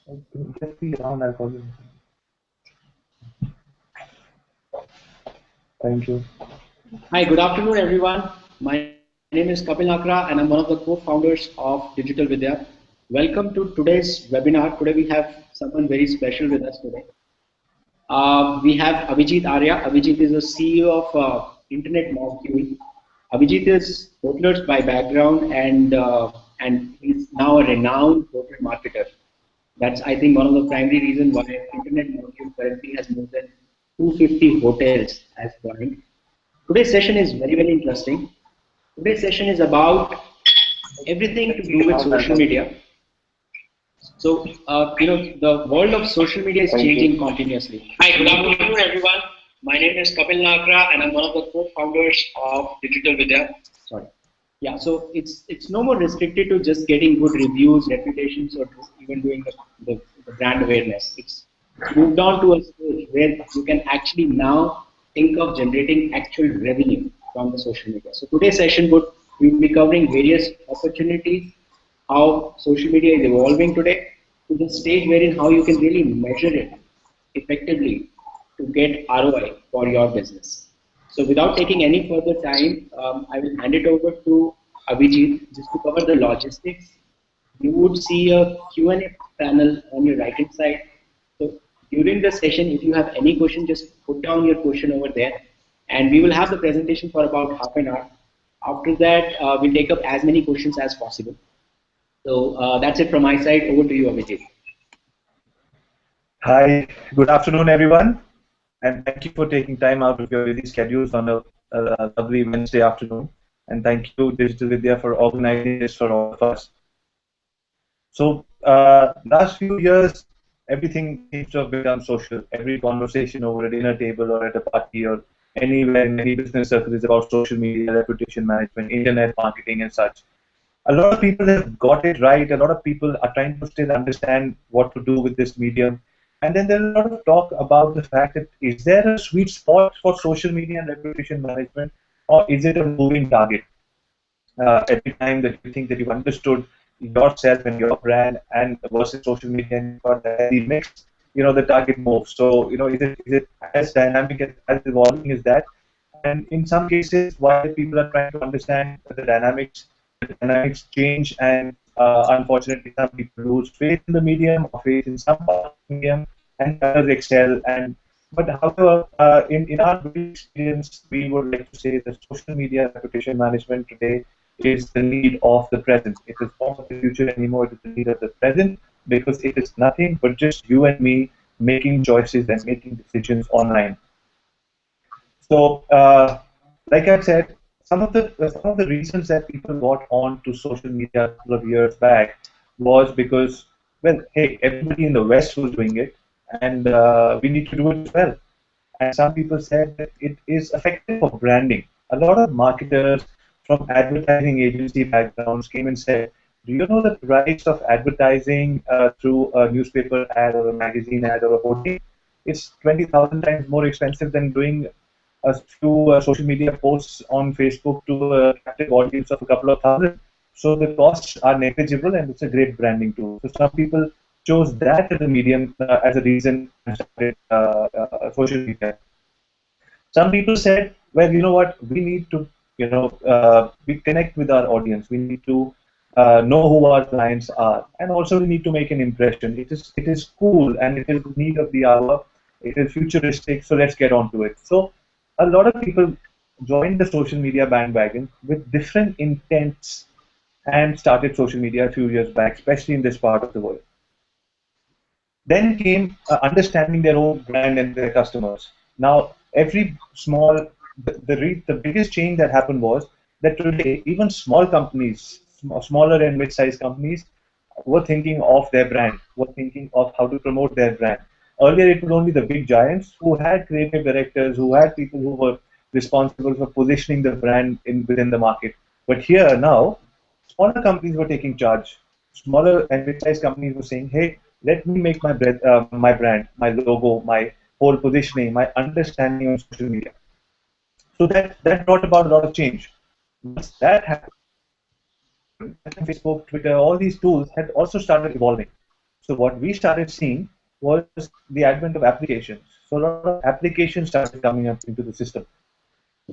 Just be around, I'll call you. Thank you. Hi, good afternoon, everyone. My name is Kapil Nakra, and I'm one of the co-founders of Digital Vidya. Welcome to today's webinar. Today we have someone very special with us today. We have Abhijit Arya. Abhijit is the CEO of Internet Molecule. Abhijit is hotelers by background, and he's now a renowned hotel marketer. That's, I think, one of the primary reasons why Internet Molecule currently has more than 250 hotels as clients. Today's session is very, very interesting. Today's session is about everything to Just do be with around, I'll social call you. media. So, the world of social media is Thank you. changing continuously. Hi, good afternoon, everyone. My name is Kapil Nakra, and I'm one of the co-founders of Digital Vidya. Sorry. Yeah, so it's no more restricted to just getting good reviews, reputations, or even doing the brand awareness. It's moved on to a stage where you can actually now think of generating actual revenue from the social media. So today's session would we'll be covering various opportunities, how social media is evolving today, to the stage wherein how you can really measure it effectively to get ROI for your business. So without taking any further time, I will hand it over to Abhijit just to cover the logistics. You would see a Q&A panel on your right hand side. So during the session, if you have any question, just put down your question over there, and we will have the presentation for about half an hour. After that, we'll take up as many questions as possible. So that's it from my side. Over to you, Abhijit. Hi, good afternoon, everyone, and thank you for taking time out of your busy schedules on a lovely Wednesday afternoon. And thank you, Digital Vidya, for organizing this for all of us. So, last few years, everything seems to have become social. Every conversation over a dinner table or at a party or anywhere in any business circle is about social media, reputation management, internet marketing, and such. A lot of people have got it right. A lot of people are trying to still understand what to do with this medium. And then there's a lot of talk about the fact that is there a sweet spot for social media and reputation management, or is it a moving target? Every time that you think that you've understood yourself and your brand and versus social media and you've got the healthy mix, the target moves. So, is it as dynamic as evolving as that? And in some cases, while people are trying to understand the dynamics change, and unfortunately, some people lose faith in the medium or faith in some part of the medium, and others excel. And but however, in our experience, we would like to say that social media reputation management today is the need of the present. It is not the future anymore. It is the need of the present because it is nothing but just you and me making choices and making decisions online. So, like I said, some of the reasons that people got on to social media a couple of years back was because, well, hey, everybody in the West was doing it, and we need to do it as well. And some people said that it is effective for branding. A lot of marketers from advertising agency backgrounds came and said, "Do you know the price of advertising through a newspaper ad or a magazine ad or a hoarding? It's 20,000 times more expensive than doing a few social media posts on Facebook to a captive audience of a couple of thousand. So the costs are negligible and it's a great branding tool." So some people chose that as a medium, as a reason to start social media. Some people said, well, you know what, we need to, we connect with our audience. We need to know who our clients are, and also we need to make an impression. It is cool and it is the need of the hour. It is futuristic, so let's get on to it. So a lot of people joined the social media bandwagon with different intents and started social media a few years back, especially in this part of the world. Then came understanding their own brand and their customers. Now, every the biggest change that happened was that today, even small companies, smaller and mid-sized companies, were thinking of their brand, were thinking of how to promote their brand. Earlier, it was only the big giants who had creative directors, who had people who were responsible for positioning the brand within the market. But here now, smaller companies were taking charge. Smaller and mid-sized companies were saying, "Hey, let me make my brand, my logo, my whole positioning, my understanding on social media." So that brought about a lot of change. Once that happened, Facebook, Twitter, all these tools had also started evolving. So what we started seeing was the advent of applications. So a lot of applications started coming up into the system.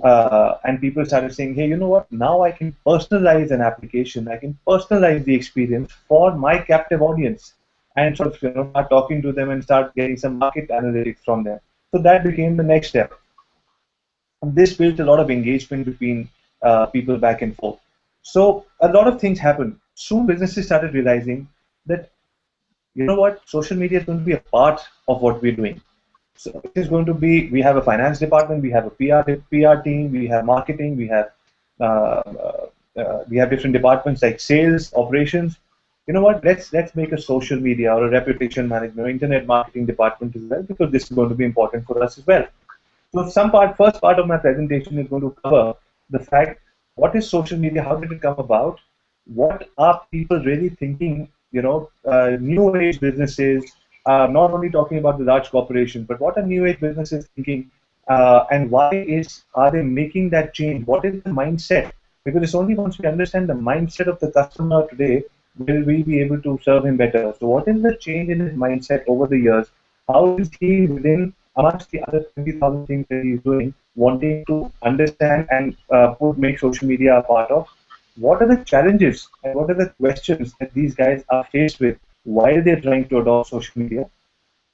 And people started saying, hey, you know what? Now I can personalize an application. I can personalize the experience for my captive audience, and sort of start talking to them and start getting some market analytics from them. So that became the next step. And this built a lot of engagement between people back and forth. So a lot of things happened. Soon businesses started realizing that, you know what, social media is going to be a part of what we're doing. So it is going to be, we have a finance department, we have a PR team, we have marketing, we have different departments like sales, operations. You know what, let's make a social media or a reputation management or internet marketing department as well, because this is going to be important for us as well. So first part of my presentation is going to cover the fact, what is social media, how did it come about, what are people really thinking, new age businesses, not only talking about the large corporation, but what are new age businesses thinking, and are they making that change? What is the mindset? Because it's only once we understand the mindset of the customer today will we be able to serve him better. So what is the change in his mindset over the years? How is he within amongst the other 20,000 things that he's doing, wanting to understand and make social media a part of? What are the challenges and what are the questions that these guys are faced with while they're trying to adopt social media?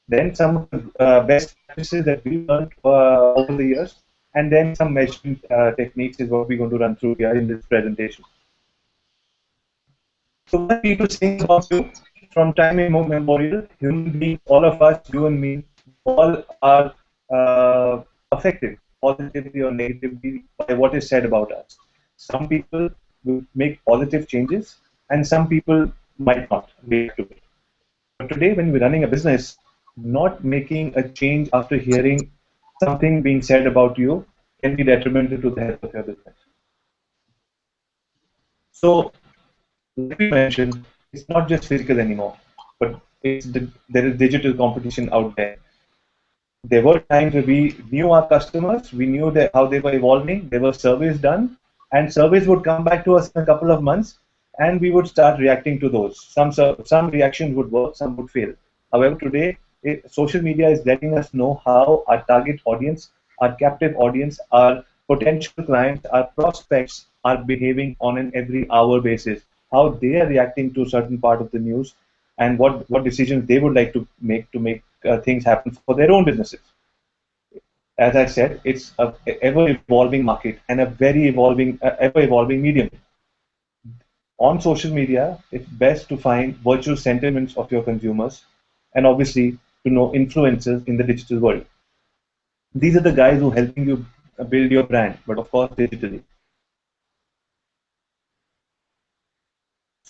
Then some of the best practices that we learned over the years, and then some measurement techniques is what we're going to run through here in this presentation. So what are people saying about you? From time immemorial, human beings, all of us, you and me, all are affected positively or negatively by what is said about us. Some people will make positive changes, and some people might not react to it. But today, when we're running a business, not making a change after hearing something being said about you can be detrimental to the health of your business. So, like we mentioned, it's not just physical anymore, but there is digital competition out there. There were times where we knew our customers, we knew how they were evolving, there were surveys done, and surveys would come back to us in a couple of months, and we would start reacting to those. Some reactions would work, some would fail. However, today, social media is letting us know how our target audience, our captive audience, our potential clients, our prospects are behaving on an every hour basis, how they are reacting to a certain part of the news, and what decisions they would like to make things happen for their own businesses. As I said, it's a ever-evolving market and a very ever-evolving medium. On social media, it's best to find virtual sentiments of your consumers, and obviously to know influencers in the digital world. These are the guys who are helping you build your brand, but of course digitally.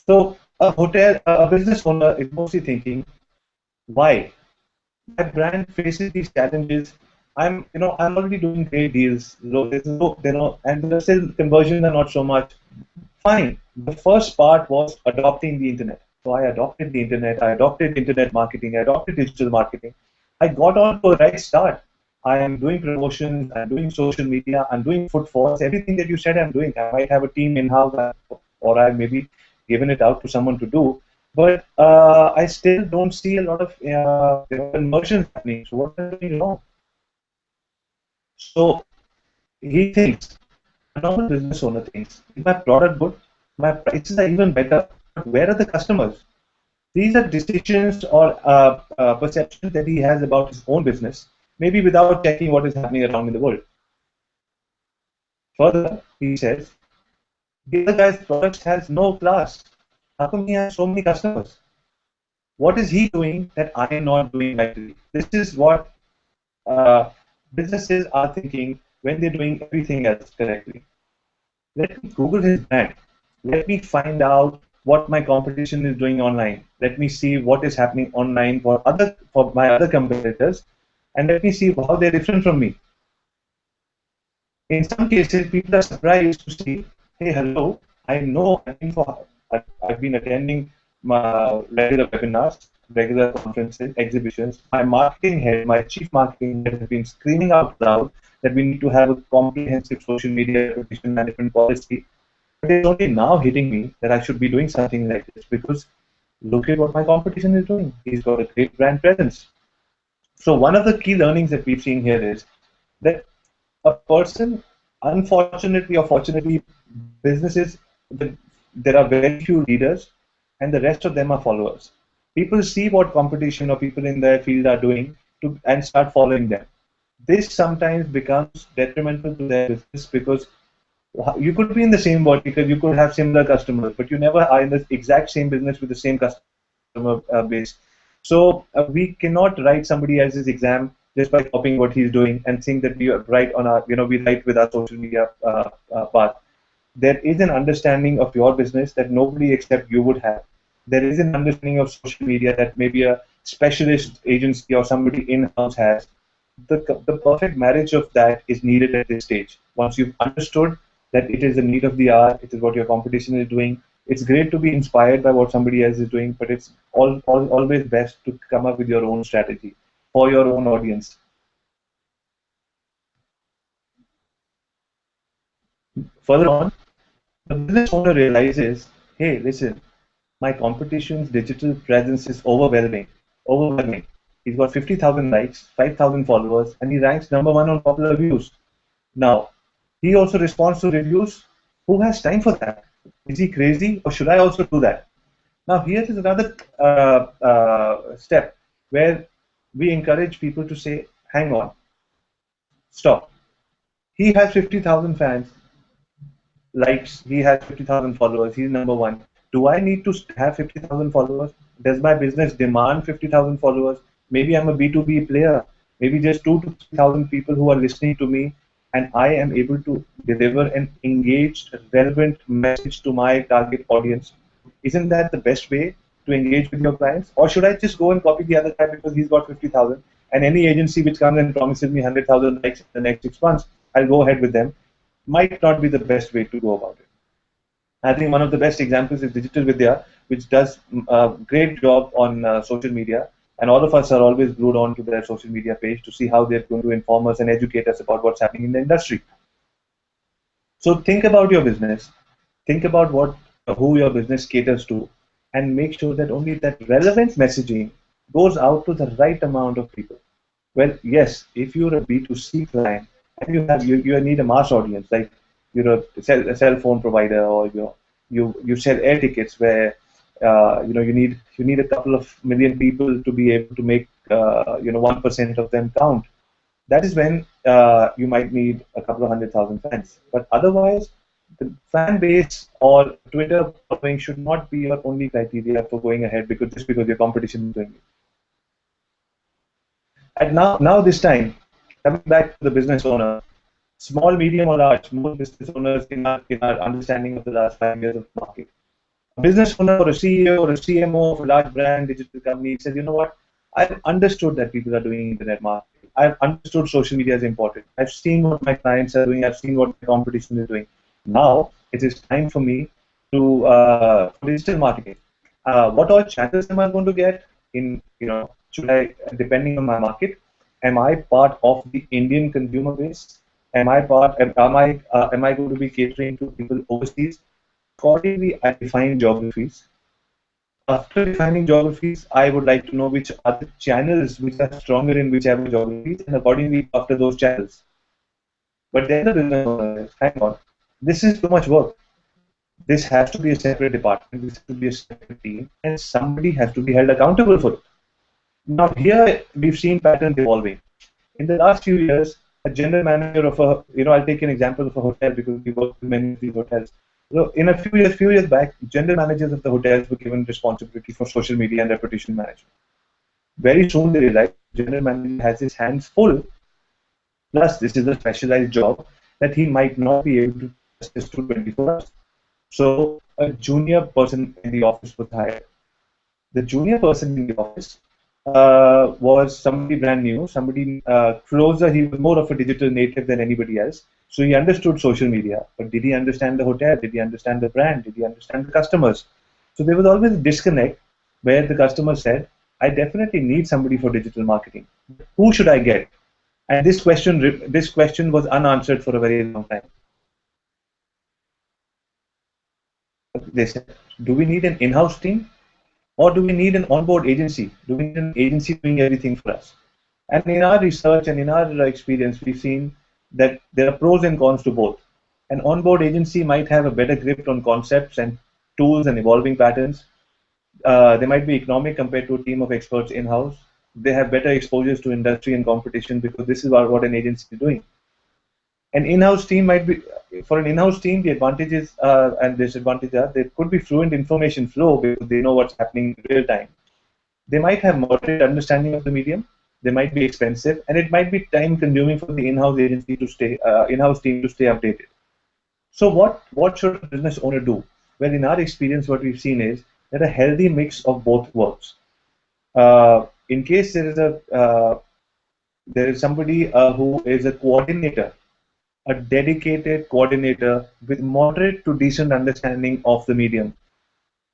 So a business owner is mostly thinking, why? My brand faces these challenges. I'm already doing great deals. And the still conversions are not so much. Fine. The first part was adopting the internet. So I adopted the internet. I adopted internet marketing. I adopted digital marketing. I got on to a right start. I am doing promotions. I'm doing social media. I'm doing footfalls. Everything that you said I'm doing. I might have a team in-house, or I maybe given it out to someone to do. But I still don't see a lot of conversions happening. So what am I doing wrong? So he thinks, a normal business owner thinks, is my product good? My prices are even better. But where are the customers? These are decisions or perceptions that he has about his own business, maybe without checking what is happening around in the world. Further, he says, the other guy's product has no class. How come he has so many customers? What is he doing that I am not doing rightly? This is what businesses are thinking when they're doing everything else correctly. Let me Google his brand. Let me find out what my competition is doing online. Let me see what is happening online for my other competitors, and let me see how they're different from me. In some cases, people are surprised to see, hey, hello, I know I've been attending my regular webinars, regular conferences, exhibitions. My marketing head, my chief marketing head has been screaming out loud that we need to have a comprehensive social media reputation management policy. But it's only now hitting me that I should be doing something like this, because Look at what my competition is doing. He's got a great brand presence. So one of the key learnings that we've seen here is that a person, unfortunately or fortunately, businesses, there are very few leaders and the rest of them are followers. People see what competition or people in their field are doing and start following them. This sometimes becomes detrimental to their business because you could be in the same vertical, you could have similar customers, but you never are in the exact same business with the same customer base. So we cannot write somebody else's exam just by copying what he's doing and think that we write on our, we write with our social media path. There is an understanding of your business that nobody except you would have. There is an understanding of social media that maybe a specialist agency or somebody in-house has. The perfect marriage of that is needed at this stage. Once you've understood that it is the need of the hour, it is what your competition is doing, it's great to be inspired by what somebody else is doing, but it's always best to come up with your own strategy for your own audience. Further on, the business owner realizes, hey, listen, my competition's digital presence is overwhelming. Overwhelming. He's got 50,000 likes, 5,000 followers, and he ranks number one on popular views. Now, he also responds to reviews. Who has time for that? Is he crazy, or should I also do that? Now, here is another step where we encourage people to say, hang on, stop. He has 50,000 fans, likes, he has 50,000 followers, he's number one. Do I need to have 50,000 followers? Does my business demand 50,000 followers? Maybe I'm a B2B player. Maybe just 2 to 3,000 people who are listening to me, and I am able to deliver an engaged, relevant message to my target audience. Isn't that the best way to engage with your clients? Or should I just go and copy the other guy because he's got 50,000, and any agency which comes and promises me 100,000 likes in the next 6 months, I'll go ahead with them? Might not be the best way to go about it. I think one of the best examples is Digital Vidya, which does a great job on social media. And all of us are always glued on to their social media page to see how they're going to inform us and educate us about what's happening in the industry. So think about your business, think about who your business caters to, and make sure that only that relevant messaging goes out to the right amount of people. Well, yes, if you're a B2C client and you need a mass audience, like you're a cell phone provider, or you sell air tickets where you need a couple of million people to be able to make 1% of them count. That is when you might need a couple of 100,000 fans. But otherwise, the fan base or Twitter following should not be your only criteria for going ahead just because your competition is doing it. And now this time, coming back to the business owner, small, medium, or large, most business owners in our understanding of the last 5 years of the market. A business owner or a CEO or a CMO of a large brand digital company says, you know what, I've understood that people are doing internet marketing. I've understood social media is important. I've seen what my clients are doing. I've seen what my competition is doing. Now it is time for me to digital marketing. What all channels am I going to get? Should I, depending on my market, am I part of the Indian consumer base? Am I going to be catering to people overseas? Accordingly, I define geographies. After defining geographies, I would like to know which are the channels which are stronger in whichever geographies, and accordingly after those channels. But then the business owner says, hang on, this is too much work. This has to be a separate department, this has to be a separate team, and somebody has to be held accountable for it. Now here we've seen patterns evolving. In the last few years, a general manager of I'll take an example of a hotel because we work with many of these hotels. So in a few years back, general managers of the hotels were given responsibility for social media and reputation management. Very soon they realized general manager has his hands full. Plus, this is a specialized job that he might not be able to assist to 24 hours. So a junior person in the office was hired. The junior person in the office was somebody brand new, somebody closer. He was more of a digital native than anybody else. So he understood social media, but did he understand the hotel? Did he understand the brand? Did he understand the customers? So there was always a disconnect where the customer said, I definitely need somebody for digital marketing. Who should I get? And this question was unanswered for a very long time. They said, do we need an in-house team? Or do we need an onboard agency? Do we need an agency doing everything for us? And in our research and in our experience, we've seen that there are pros and cons to both. An onboard agency might have a better grip on concepts and tools and evolving patterns. They might be economic compared to a team of experts in-house. They have better exposures to industry and competition because this is what an agency is doing. An in-house team might be, for an in-house team, the advantages and disadvantages are there could be fluent information flow because they know what's happening in real time. They might have moderate understanding of the medium. They might be expensive, and it might be time-consuming for the in-house agency to stay, in-house team to stay updated. So what should a business owner do? Well, in our experience, what we've seen is that a healthy mix of both works. In case there is somebody who is a coordinator, a dedicated coordinator with moderate to decent understanding of the medium.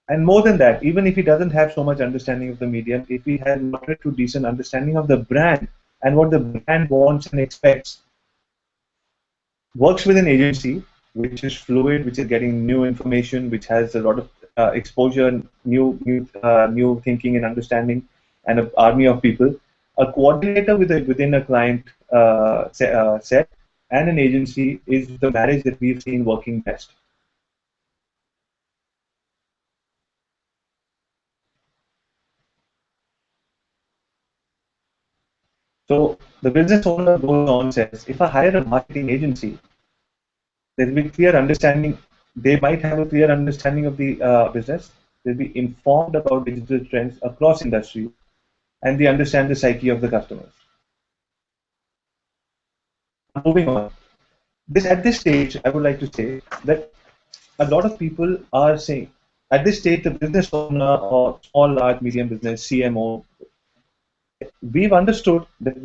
And more than that, even if he doesn't have so much understanding of the medium, if he has moderate to decent understanding of the brand and what the brand wants and expects, works with an agency which is fluid, which is getting new information, which has a lot of exposure, new thinking and understanding, and an army of people. A coordinator within a client set and an agency is the marriage that we've seen working best. So the business owner goes on says, if I hire a marketing agency, there will be clear understanding. They might have a clear understanding of the business. They'll be informed about digital trends across industries, and they understand the psyche of the customers. Moving on. At this stage, I would like to say that a lot of people are saying, at this stage, the business owner or small, large, medium business, CMO, we've understood that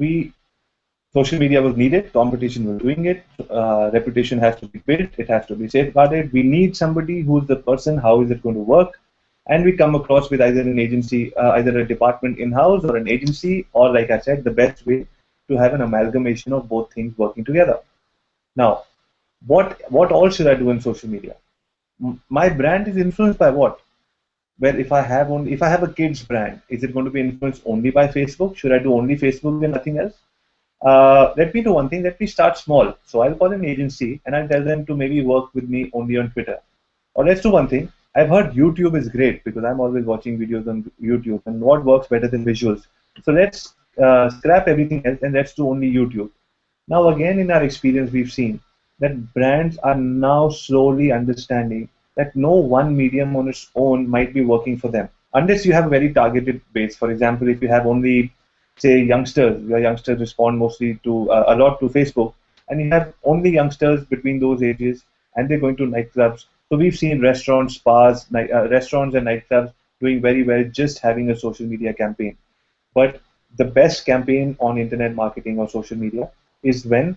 social media was needed, competition was doing it, reputation has to be built, it has to be safeguarded. We need somebody who's the person, how is it going to work? And we come across with either an agency, either a department in-house or an agency, or like I said, the best way to have an amalgamation of both things working together. Now, what all should I do in social media? My brand is influenced by what? Well, if I have a kids brand, is it going to be influenced only by Facebook? Should I do only Facebook and nothing else? Let me do one thing. Let me start small. So I'll call an agency and I'll tell them to maybe work with me only on Twitter. Or let's do one thing. I've heard YouTube is great because I'm always watching videos on YouTube, and what works better than visuals? So let's scrap everything else and let's do only YouTube. Now again, in our experience, we've seen that brands are now slowly understanding that no one medium on its own might be working for them. Unless you have a very targeted base. For example, if you have only, say, youngsters, your youngsters respond mostly to, a lot to Facebook, and you have only youngsters between those ages, and they're going to nightclubs. So we've seen restaurants, spas, restaurants and nightclubs doing very well just having a social media campaign. But the best campaign on internet marketing or social media is when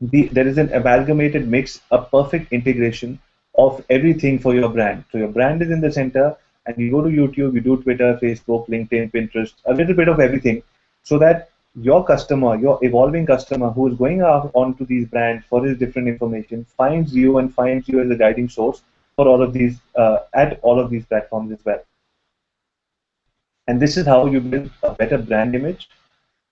there is an amalgamated mix, a perfect integration of everything for your brand. So your brand is in the center, and you go to YouTube, you do Twitter, Facebook, LinkedIn, Pinterest, a little bit of everything, so that your customer, your evolving customer who is going out onto these brands for his different information, finds you and finds you as a guiding source for all of these, at all of these platforms as well. And this is how you build a better brand image,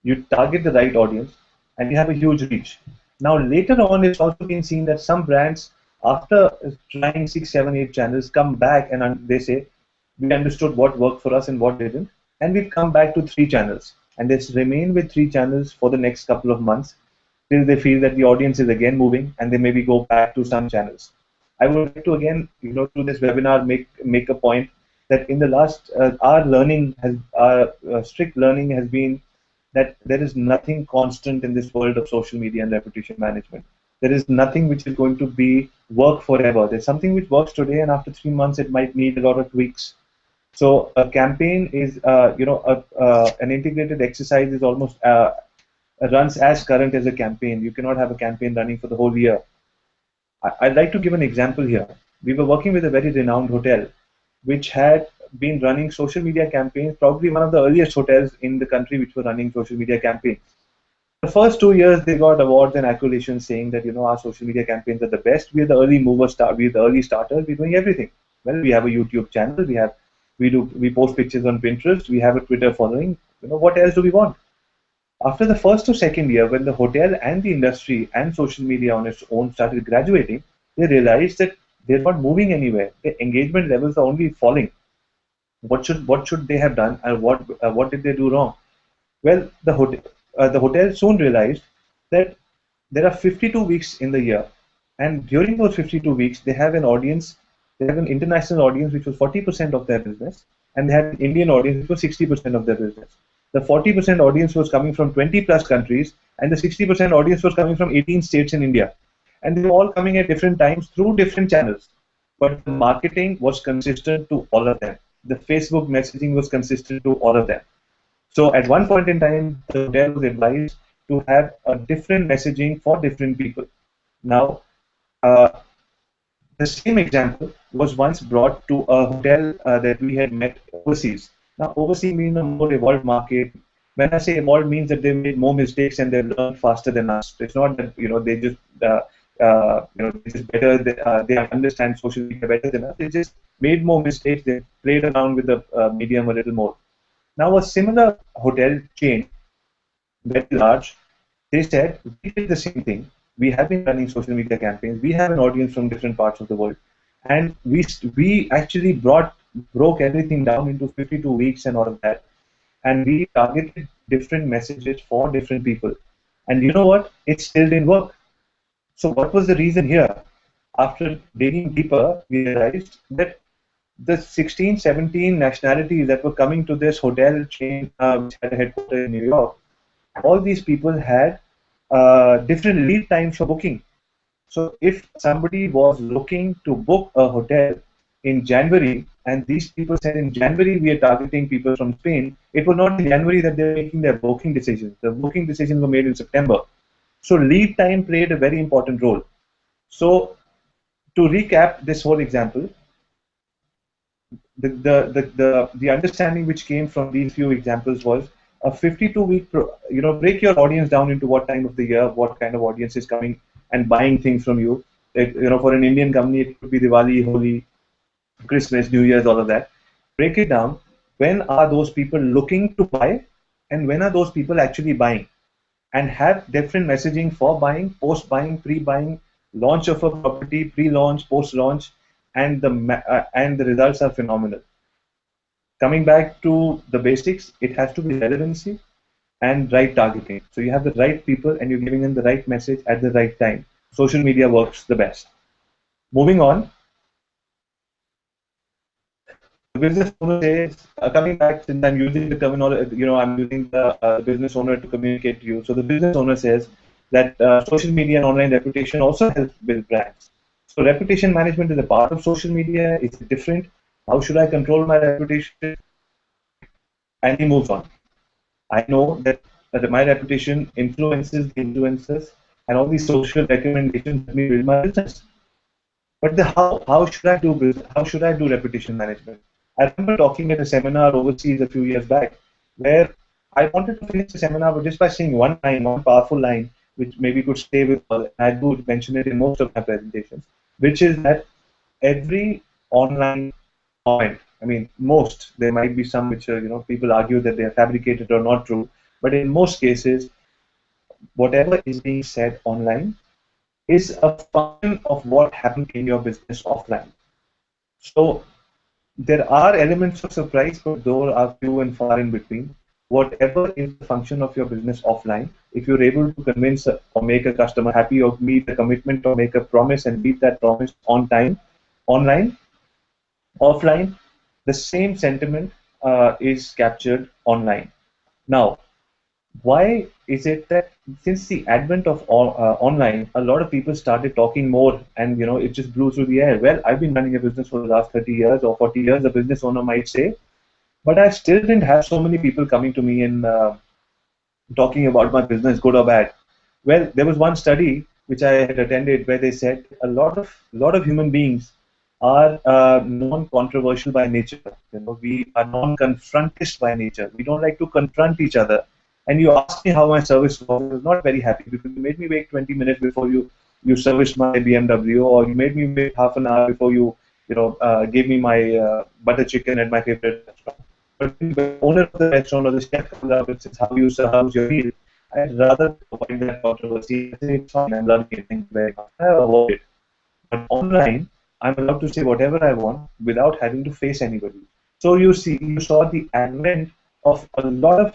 you target the right audience, and you have a huge reach. Now later on, it's also been seen that some brands, after trying 6, 7, 8 channels, come back and they say, we understood what worked for us and what didn't, and we've come back to 3 channels. And they remain with 3 channels for the next couple of months till they feel that the audience is again moving, and they maybe go back to some channels. I would like to again, through this webinar, make a point that in the last, our strict learning has been that there is nothing constant in this world of social media and reputation management. There is nothing which is going to work forever. There's something which works today, and after 3 months, it might need a lot of tweaks. So a campaign is, an integrated exercise is almost runs as current as a campaign. You cannot have a campaign running for the whole year. I'd like to give an example here. We were working with a very renowned hotel, which had been running social media campaigns, probably one of the earliest hotels in the country which were running social media campaigns. The first 2 years, they got awards and accolades saying that, our social media campaigns are the best. We're the early mover, we're the early starters, we're doing everything. Well, we have a YouTube channel, we have We post pictures on Pinterest. We have a Twitter following. What else do we want? After the first or second year, when the hotel and the industry and social media on its own started graduating, they realized that they're not moving anywhere. The engagement levels are only falling. What should they have done, and what did they do wrong? Well, the hotel soon realized that there are 52 weeks in the year, and during those 52 weeks, they have an audience. They have an international audience which was 40% of their business, and they had an Indian audience which was 60% of their business. The 40% audience was coming from 20 plus countries, and the 60% audience was coming from 18 states in India, and they were all coming at different times through different channels. But the marketing was consistent to all of them. The Facebook messaging was consistent to all of them. So at one point in time, the hotel was advised to have a different messaging for different people. Now, uh, the same example was once brought to a hotel that we had met overseas. Now, overseas means a more evolved market. When I say evolved, means that they made more mistakes and they learned faster than us. It's not that they just they just they understand social media better than us. They just made more mistakes. They played around with the medium a little more. Now, a similar hotel chain, very large, they said, we did the same thing. We have been running social media campaigns. We have an audience from different parts of the world. And we actually broke everything down into 52 weeks and all of that. And we targeted different messages for different people. And you know what? It still didn't work. So what was the reason here? After digging deeper, we realized that the 16, 17 nationalities that were coming to this hotel chain, which had a headquarters in New York, all these people had different lead times for booking. So if somebody was looking to book a hotel in January, and these people said in January we are targeting people from Spain, it was not in January that they were making their booking decisions. The booking decisions were made in September. So lead time played a very important role. So to recap this whole example, the understanding which came from these few examples was a 52-week, break your audience down into what time of the year, what kind of audience is coming and buying things from you. For an Indian company, it could be Diwali, Holi, Christmas, New Year's, all of that. Break it down. When are those people looking to buy, and when are those people actually buying? And have different messaging for buying, post-buying, pre-buying, launch of a property, pre-launch, post-launch, and the results are phenomenal. Coming back to the basics, it has to be relevancy and right targeting. So you have the right people and you're giving them the right message at the right time. Social media works the best. Moving on. The business owner says, coming back, since I'm using the terminology, I'm using the business owner to communicate to you. So the business owner says that social media and online reputation also helps build brands. So reputation management is a part of social media. It's different. How should I control my reputation? And he moves on. I know that my reputation influences the influencers, and all these social recommendations let me build my business. But how should I do business? How should I do reputation management? I remember talking at a seminar overseas a few years back, where I wanted to finish the seminar but just by saying one line, one powerful line, which maybe could stay with all. I do mention it in most of my presentations, which is that every online comment, I mean, most, there might be some which people argue that they are fabricated or not true, but in most cases, whatever is being said online is a function of what happened in your business offline. So there are elements of surprise, but those are few and far in between. Whatever is the function of your business offline, if you're able to convince or make a customer happy or meet a commitment or make a promise and meet that promise on time, online, offline, the same sentiment is captured online. Now, why is it that since the advent of online, a lot of people started talking more and it just blew through the air? Well, I've been running a business for the last 30 years or 40 years, a business owner might say, but I still didn't have so many people coming to me and talking about my business, good or bad. Well, there was one study which I had attended where they said a lot of human beings are non-controversial by nature. We are non-confrontist by nature. We don't like to confront each other. And you asked me how my service was. I was not very happy because you made me wait 20 minutes before you serviced my BMW, or you made me wait half an hour before you gave me my butter chicken at my favorite restaurant. But when the owner of the restaurant or the chef comes up and says, how's your meal? I'd rather avoid that controversy. I say, it's fine, I'm loving it, thank you very much. I avoid it. But online, I'm allowed to say whatever I want without having to face anybody. So you saw the advent of a lot of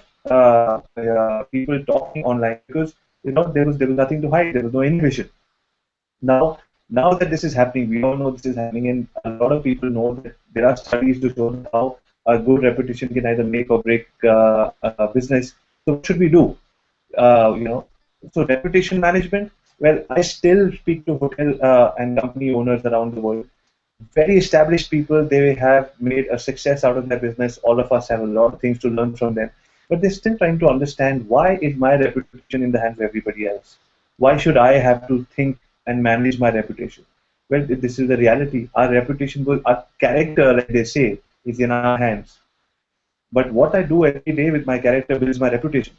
people talking online because there was nothing to hide. There was no inhibition. Now, now that this is happening, we all know this is happening, and a lot of people know that there are studies to show how a good reputation can either make or break a business. So, what should we do? Uh, you know, so reputation management. Well, I still speak to hotel and company owners around the world. Very established people. They have made a success out of their business. All of us have a lot of things to learn from them, but they're still trying to understand why is my reputation in the hands of everybody else? Why should I have to think and manage my reputation? Well, this is the reality. Our reputation, our character, like they say, is in our hands. But what I do every day with my character builds my reputation.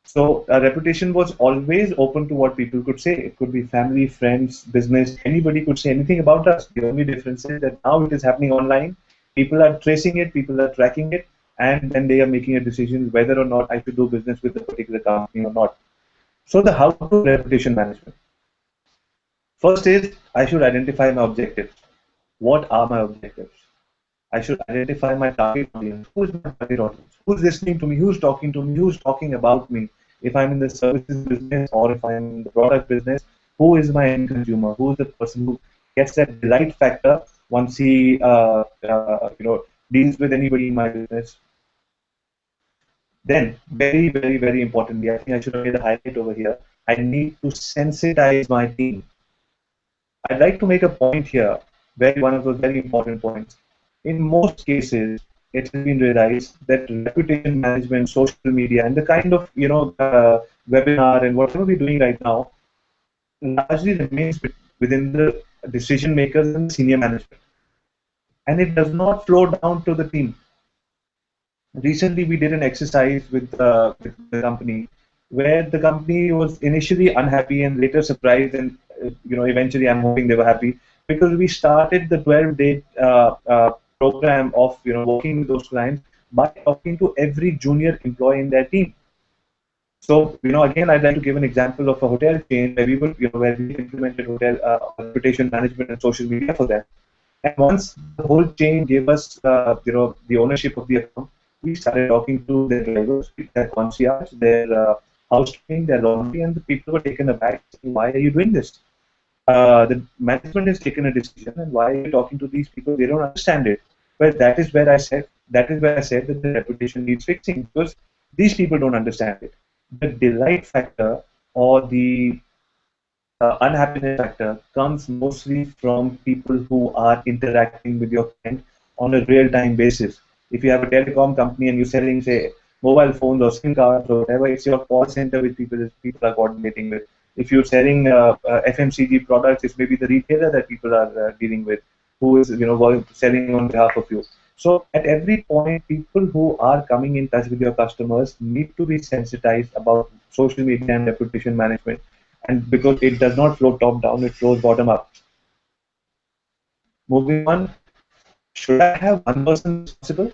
So a reputation was always open to what people could say. It could be family, friends, business. Anybody could say anything about us. The only difference is that now it is happening online. People are tracing it, people are tracking it, and then they are making a decision whether or not I should do business with a particular company or not. So the how to reputation management. First is I should identify my objectives. What are my objectives? I should identify my target audience. Who is my target audience? Who's listening to me? Who's talking to me? Who's talking about me? If I'm in the services business or if I'm in the product business, who is my end consumer? Who is the person who gets that delight factor once he deals with anybody in my business? Then, very, very, very importantly, I think I should have made a highlight over here. I need to sensitize my team. I'd like to make a point here, one of those very important points. In most cases, it has been realized that reputation management, social media, and the kind of webinar and whatever we're doing right now largely remains within the decision makers and senior management, and it does not flow down to the team. Recently, we did an exercise with the company where the company was initially unhappy and later surprised, and eventually I'm hoping they were happy because we started the 12-day program of working with those clients by talking to every junior employee in their team. So again, I'd like to give an example of a hotel chain where we implemented hotel reputation management and social media for them. And once the whole chain gave us the ownership of the account, we started talking to their drivers, their concierge, their housekeeping, their laundry, and the people were taken aback. Why are you doing this? The management has taken a decision, and why are you talking to these people? They don't understand it. Well, that is where I said that the reputation needs fixing because these people don't understand it. The delight factor or the unhappiness factor comes mostly from people who are interacting with your client on a real-time basis. If you have a telecom company and you're selling, say, mobile phones or SIM cards or whatever, it's your call center with people are coordinating with. If you're selling FMCG products, it's maybe the retailer that people are dealing with, who is selling on behalf of you. So at every point, people who are coming in touch with your customers need to be sensitized about social media and reputation management, and because it does not flow top down, it flows bottom up. Moving on, should I have one person responsible?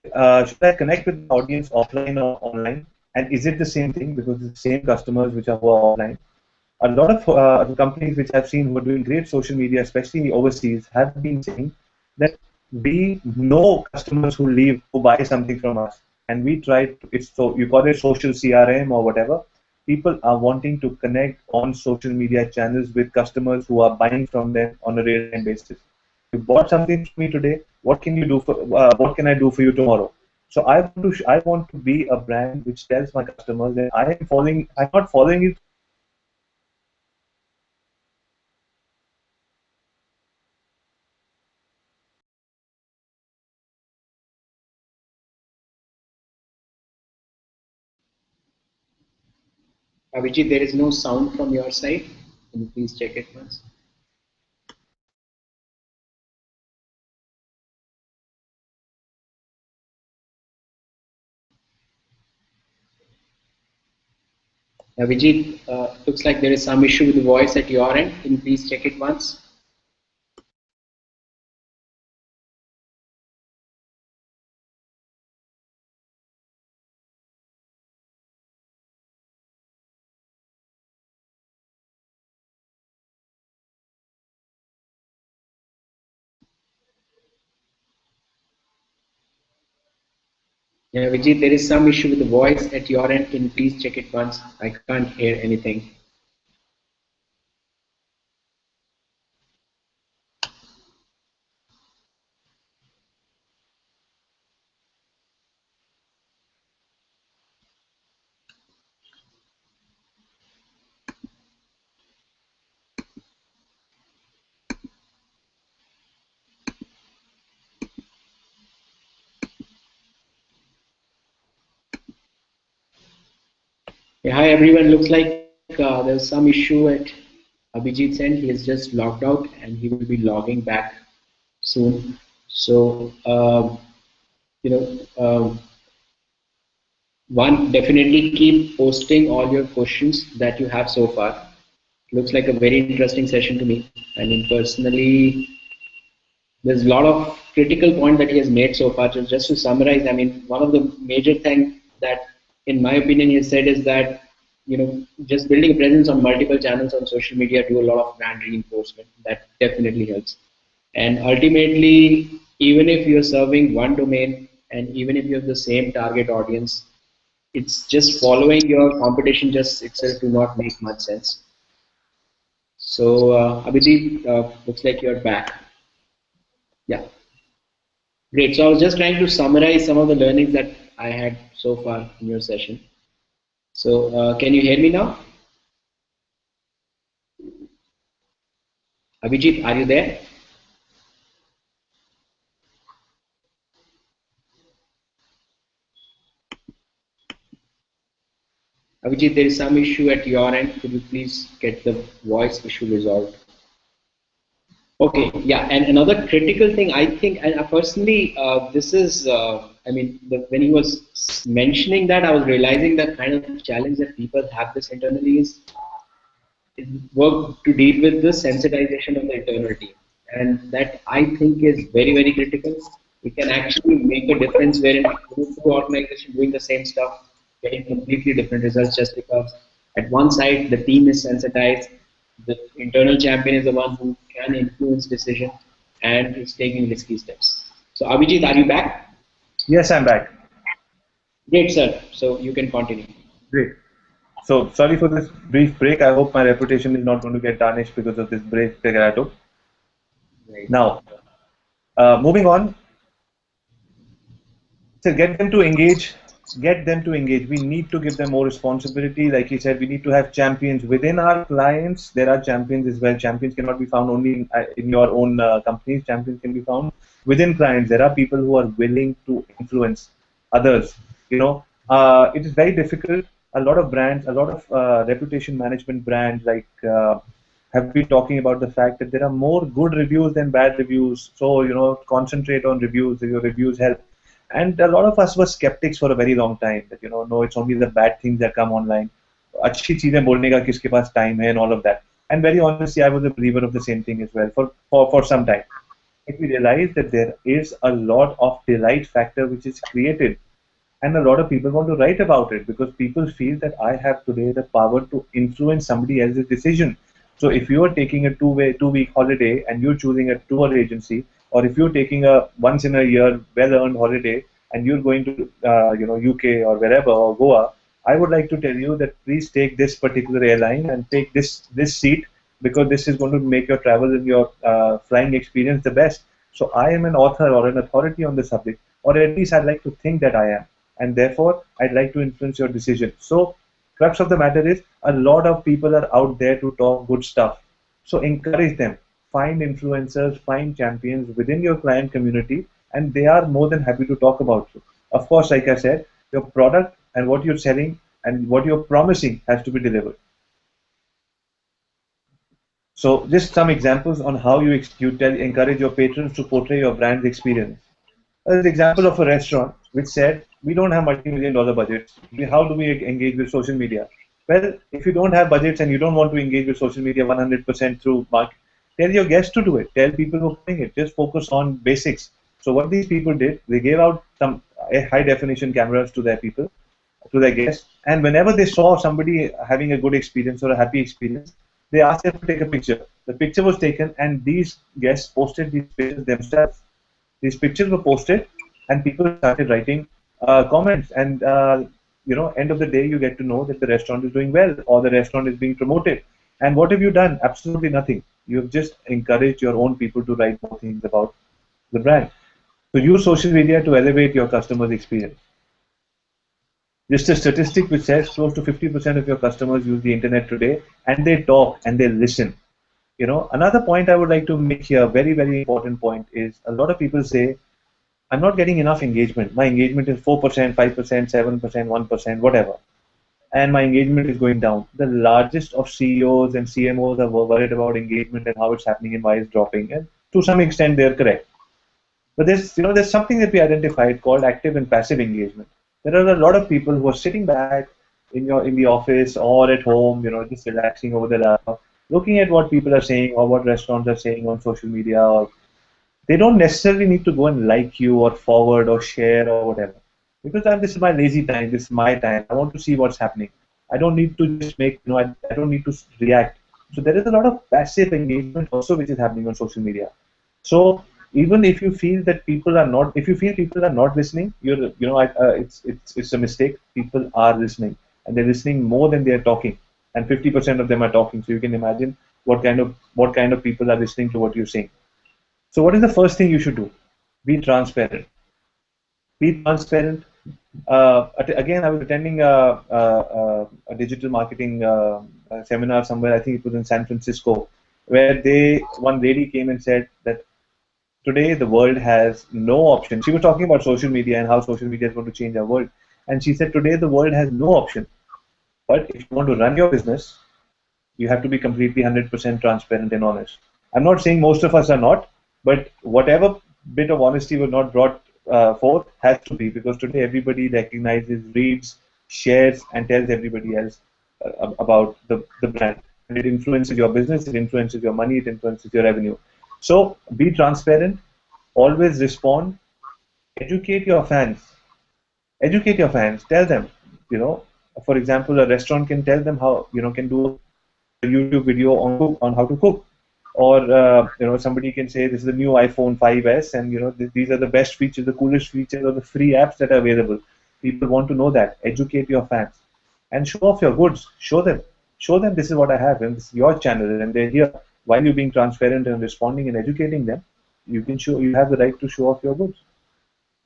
Should I connect with the audience offline or online? And is it the same thing because it's the same customers who are offline? A lot of companies which I've seen who are doing great social media, especially overseas, have been saying that we know customers who buy something from us, and we try to, so you call it social CRM or whatever. People are wanting to connect on social media channels with customers who are buying from them on a real-time basis. You bought something from me today. What can you do for? What can I do for you tomorrow? So I want to be a brand which tells my customers that I am following. I'm not following you. Abhijit, there is no sound from your side. Can you please check it once? Abhijit, looks like there is some issue with the voice at your end. Can you please check it once? Yeah, Vijay, there is some issue with the voice at your end. Can you please check it once? I can't hear anything. Yeah, hi everyone. Looks like there's some issue at Abhijit's end. He has just logged out and he will be logging back soon. So, you know, one, definitely keep posting all your questions that you have so far. Looks like a very interesting session to me. I mean, personally, there's a lot of critical point that he has made so far. So just to summarize, I mean, one of the major things that, in my opinion, he has said is that just building a presence on multiple channels on social media, do a lot of brand reinforcement. That definitely helps. And ultimately, even if you're serving one domain and even if you have the same target audience, it's just following your competition just itself do not make much sense. So, Abhijit, looks like you're back. Yeah. Great. So I was just trying to summarize some of the learnings that I had so far in your session. So can you hear me now? Abhijit, are you there? Abhijit, there is some issue at your end. Could you please get the voice issue resolved? Okay, yeah, and another critical thing I think, and personally, this is, I mean, when he was mentioning that, I was realizing that kind of challenge that people have this internally is work to deal with the sensitization of the internal team. And that I think is very, very critical. It can actually make a difference wherein two organizations doing the same stuff, getting completely different results just because at one side the team is sensitized, the internal champion is the one who can influence decision and is taking risky steps. So Abhijit, are you back? Yes, I'm back. Great, sir. So you can continue. Great. So sorry for this brief break. I hope my reputation is not going to get tarnished because of this break that I took. Right. Now, moving on. So get them to engage. Get them to engage. We need to give them more responsibility. Like you said, we need to have champions within our clients. There are champions as well. Champions cannot be found only in your own companies. Champions can be found within clients. There are people who are willing to influence others. It is very difficult. A lot of brands, a lot of reputation management brands have been talking about the fact that there are more good reviews than bad reviews. So, concentrate on reviews. Your reviews help. And a lot of us were skeptics for a very long time that, no, it's only the bad things that come online. अच्छी चीजें बोलने का किसके पास time है and all of that. And very honestly, I was a believer of the same thing as well for some time. If we realize that there is a lot of delight factor which is created, and a lot of people want to write about it because people feel that I have today the power to influence somebody else's decision. So if you are taking a 2 week holiday and you're choosing a tour agency, or if you're taking a once in a year well-earned holiday and you're going to UK or wherever or Goa, I would like to tell you that please take this particular airline and take this seat because this is going to make your travel and your flying experience the best. So I am an author or an authority on the subject, or at least I'd like to think that I am, and therefore I'd like to influence your decision. So, crux of the matter is a lot of people are out there to talk good stuff. So encourage them. Find influencers, find champions within your client community, and they are more than happy to talk about you. Of course, like I said, your product and what you're selling and what you're promising has to be delivered. So just some examples on how encourage your patrons to portray your brand's experience. There's an example of a restaurant which said, we don't have multi-million dollar budgets. How do we engage with social media? Well, if you don't have budgets and you don't want to engage with social media 100% through marketing, tell your guests to do it. Tell people who are doing it. Just focus on basics. So what these people did, they gave out some high definition cameras to their people, to their guests, and whenever they saw somebody having a good experience or a happy experience, they asked them to take a picture. The picture was taken, and these guests posted these pictures themselves. These pictures were posted, and people started writing comments, and end of the day, you get to know that the restaurant is doing well or the restaurant is being promoted. And what have you done? Absolutely nothing. You've just encouraged your own people to write more things about the brand. So use social media to elevate your customers' experience. Just a statistic which says close to 50% of your customers use the internet today, and they talk and they listen. Another point I would like to make here, very, very important point, is a lot of people say, I'm not getting enough engagement. My engagement is 4%, 5%, 7%, 1%, whatever. And my engagement is going down. The largest of CEOs and CMOs are worried about engagement and how it's happening and why it's dropping. And to some extent, they're correct. But there's something that we identified called active and passive engagement. There are a lot of people who are sitting back in the office or at home, just relaxing over the laptop, looking at what people are saying or what restaurants are saying on social media. Or they don't necessarily need to go and like you or forward or share or whatever. Because this is my lazy time, this is my time. I want to see what's happening. I don't need to just I don't need to react. So there is a lot of passive engagement also which is happening on social media. So even if you feel that people are not, if you feel people are not listening, it's a mistake. People are listening, and they're listening more than they are talking, and 50% of them are talking. So you can imagine what kind of people are listening to what you're saying. So what is the first thing you should do? Be transparent. Be transparent. Again, I was attending a digital marketing seminar somewhere. I think it was in San Francisco, where one lady came and said that today the world has no option. She was talking about social media and how social media is going to change our world. And she said today the world has no option. But if you want to run your business, you have to be completely 100% transparent and honest. I'm not saying most of us are not, but whatever bit of honesty was not brought forth has to be, because today everybody recognizes, reads, shares, and tells everybody else about the brand. And it influences your business, it influences your money, it influences your revenue. So be transparent, always respond, educate your fans. Educate your fans, tell them, for example, a restaurant can tell them how, can do a YouTube video on how to cook. Or somebody can say this is the new iPhone 5s, and these are the best features, the coolest features, or the free apps that are available. People want to know that. Educate your fans and show off your goods. Show them this is what I have, and this is your channel, and they're here. While you're being transparent and responding and educating them, you have the right to show off your goods.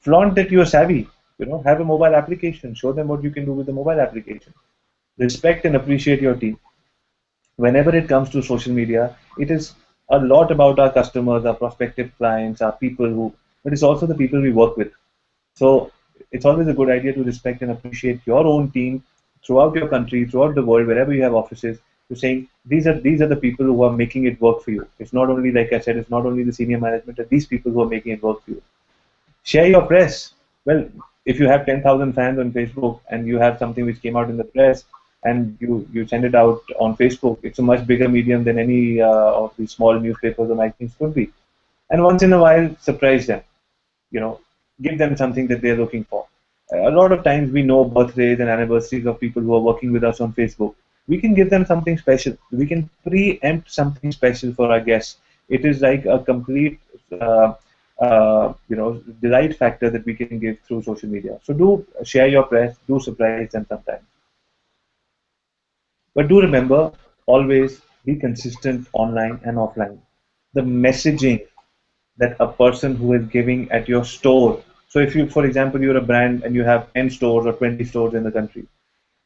Flaunt that you're savvy. Have a mobile application. Show them what you can do with the mobile application. Respect and appreciate your team. Whenever it comes to social media, it is a lot about our customers, our prospective clients, our people but it's also the people we work with. So it's always a good idea to respect and appreciate your own team throughout your country, throughout the world, wherever you have offices, to saying these are the people who are making it work for you. It's not only, like I said, it's not only the senior management, but these people who are making it work for you. Share your press. Well, if you have 10,000 fans on Facebook and you have something which came out in the press, and you send it out on Facebook, it's a much bigger medium than any of the small newspapers or magazines could be. And once in a while, surprise them. Give them something that they're looking for. A lot of times we know birthdays and anniversaries of people who are working with us on Facebook. We can give them something special. We can preempt something special for our guests. It is like a complete delight factor that we can give through social media. So do share your press, do surprise them sometimes. But do remember, always be consistent online and offline. The messaging that a person who is giving at your store. So if you, for example, you're a brand and you have 10 stores or 20 stores in the country.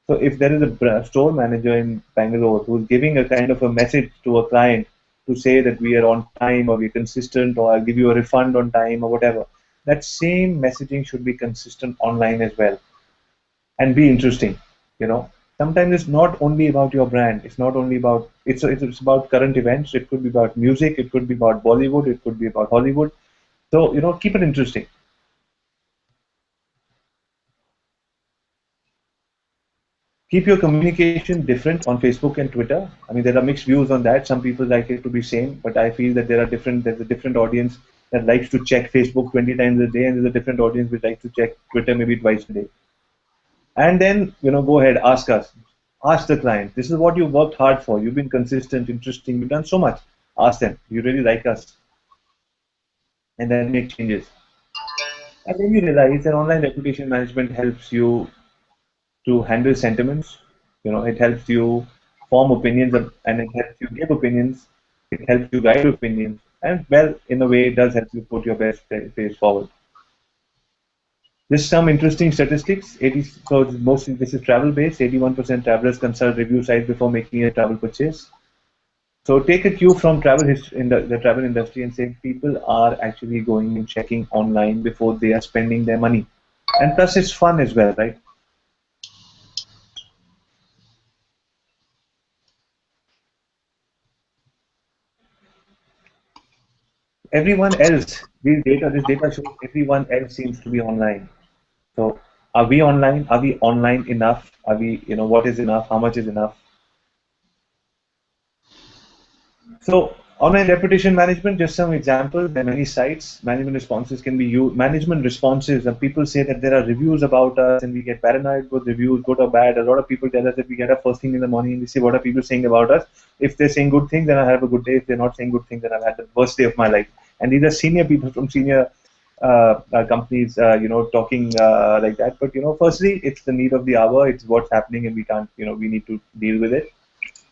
So if there is a store manager in Bangalore who is giving a kind of a message to a client to say that we are on time or we're consistent or I'll give you a refund on time or whatever, that same messaging should be consistent online as well. And be interesting, Sometimes it's not only about your brand. It's not only about it's about current events. It could be about music. It could be about Bollywood. It could be about Hollywood. So keep it interesting. Keep your communication different on Facebook and Twitter. I mean, there are mixed views on that. Some people like it to be same, but I feel that there's a different audience that likes to check Facebook 20 times a day, and there's a different audience which likes to check Twitter maybe twice a day. And then, go ahead, ask us. Ask the client. This is what you worked hard for. You've been consistent, interesting. You've done so much. Ask them. You really like us. And then make changes. And then you realize that online reputation management helps you to handle sentiments. It helps you form opinions and it helps you give opinions. It helps you guide opinions. And well, in a way, it does help you put your best face forward. Just some interesting statistics. 80, so mostly this is travel based. 81% travelers consult review sites before making a travel purchase. So take a cue from travel history in the travel industry and say people are actually going and checking online before they are spending their money. And plus it's fun as well, right? Everyone else, this data shows everyone else seems to be online. So are we online? Are we online enough? Are we, what is enough? How much is enough? So online reputation management, just some examples. There are many sites. Management responses can be used. Management responses, and people say that there are reviews about us and we get paranoid with reviews, good or bad. A lot of people tell us that we get up first thing in the morning and we say, what are people saying about us? If they're saying good things, then I have a good day. If they're not saying good things, then I've had the worst day of my life. And these are senior people from senior companies, talking like that. But, firstly, it's the need of the hour. It's what's happening and we can't, we need to deal with it.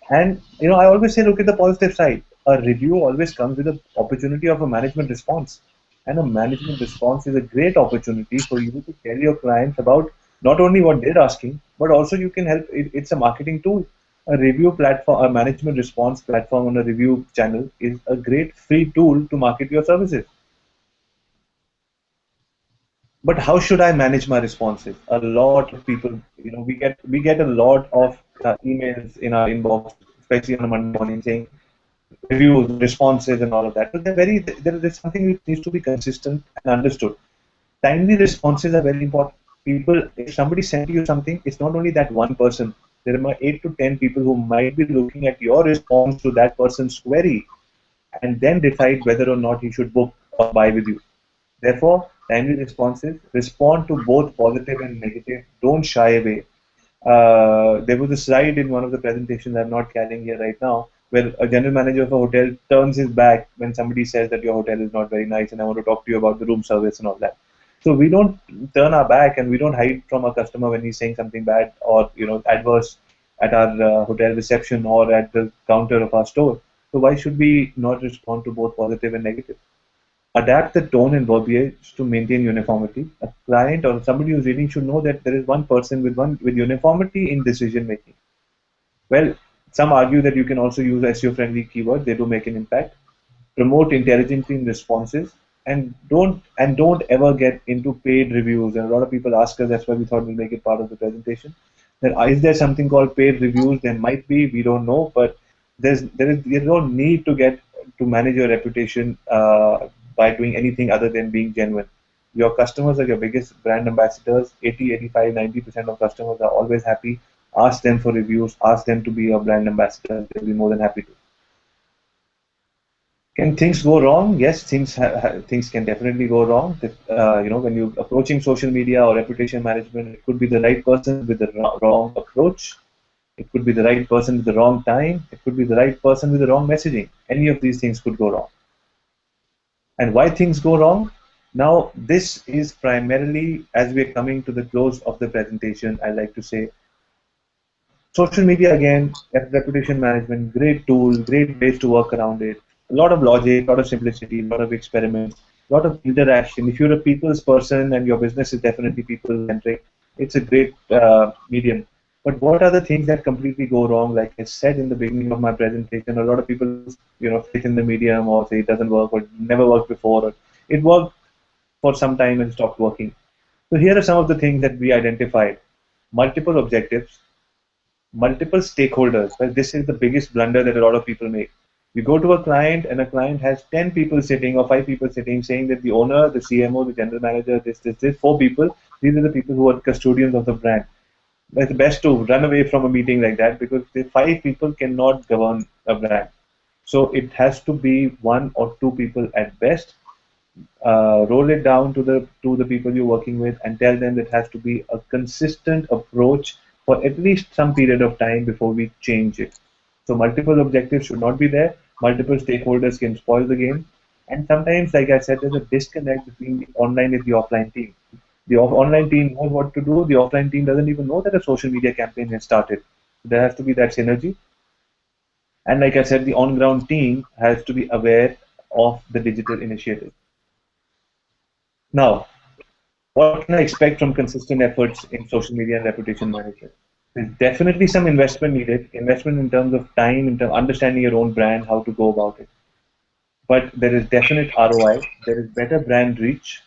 And I always say, look at the positive side. A review always comes with an opportunity of a management response, and a management response is a great opportunity for you to tell your clients about not only what they're asking, but also you can help. It's a marketing tool. A review platform, a management response platform on a review channel is a great free tool to market your services. But how should I manage my responses? A lot of people, we get a lot of emails in our inbox, especially on a Monday morning, saying reviews, responses, and all of that. But there is something which needs to be consistent and understood. Timely responses are very important. People, if somebody sent you something, it's not only that one person. There are 8 to 10 people who might be looking at your response to that person's query and then decide whether or not he should book or buy with you. Therefore, timely responses, respond to both positive and negative. Don't shy away. There was a slide in one of the presentations I'm not carrying here right now, where a general manager of a hotel turns his back when somebody says that your hotel is not very nice and I want to talk to you about the room service and all that. So we don't turn our back and we don't hide from our customer when he's saying something bad or adverse at our hotel reception or at the counter of our store. So why should we not respond to both positive and negative? Adapt the tone and verbiage to maintain uniformity. A client or somebody who's reading should know that there is one person with uniformity in decision making. Well, some argue that you can also use SEO-friendly keywords. They do make an impact. Promote intelligently in responses, and don't ever get into paid reviews. And a lot of people ask us. That's why we thought we'll make it part of the presentation. That is there something called paid reviews? There might be. We don't know, but there's no need to get to manage your reputation by doing anything other than being genuine. Your customers are your biggest brand ambassadors. 80, 85, 90% of customers are always happy. Ask them for reviews. Ask them to be your brand ambassador. They'll be more than happy to. Can things go wrong? Yes, things can definitely go wrong. When you're approaching social media or reputation management, it could be the right person with the wrong approach. It could be the right person with the wrong time. It could be the right person with the wrong messaging. Any of these things could go wrong. And why things go wrong? Now, this is primarily, as we're coming to the close of the presentation, I like to say, social media again, reputation management, great tool, great ways to work around it. A lot of logic, a lot of simplicity, a lot of experiments, a lot of interaction. If you're a people's person and your business is definitely people-centric, it's a great medium. But what are the things that completely go wrong? Like I said in the beginning of my presentation, a lot of people, faith in the medium or say it doesn't work or never worked before. Or it worked for some time and stopped working. So here are some of the things that we identified. Multiple objectives, multiple stakeholders. Well, this is the biggest blunder that a lot of people make. You go to a client and a client has 10 people sitting or 5 people sitting saying that the owner, the CMO, the general manager, this, 4 people, these are the people who are custodians of the brand. It's best to run away from a meeting like that because the 5 people cannot govern a brand. So it has to be 1 or 2 people at best. Roll it down to the people you're working with and tell them it has to be a consistent approach for at least some period of time before we change it. So multiple objectives should not be there. Multiple stakeholders can spoil the game. And sometimes, like I said, there's a disconnect between the online and the offline team. The online team knows what to do. The offline team doesn't even know that a social media campaign has started. There has to be that synergy. And like I said, the on-ground team has to be aware of the digital initiative. Now, what can I expect from consistent efforts in social media and reputation management? There's definitely some investment needed, investment in terms of time, in terms of understanding your own brand, how to go about it. But there is definite ROI, there is better brand reach,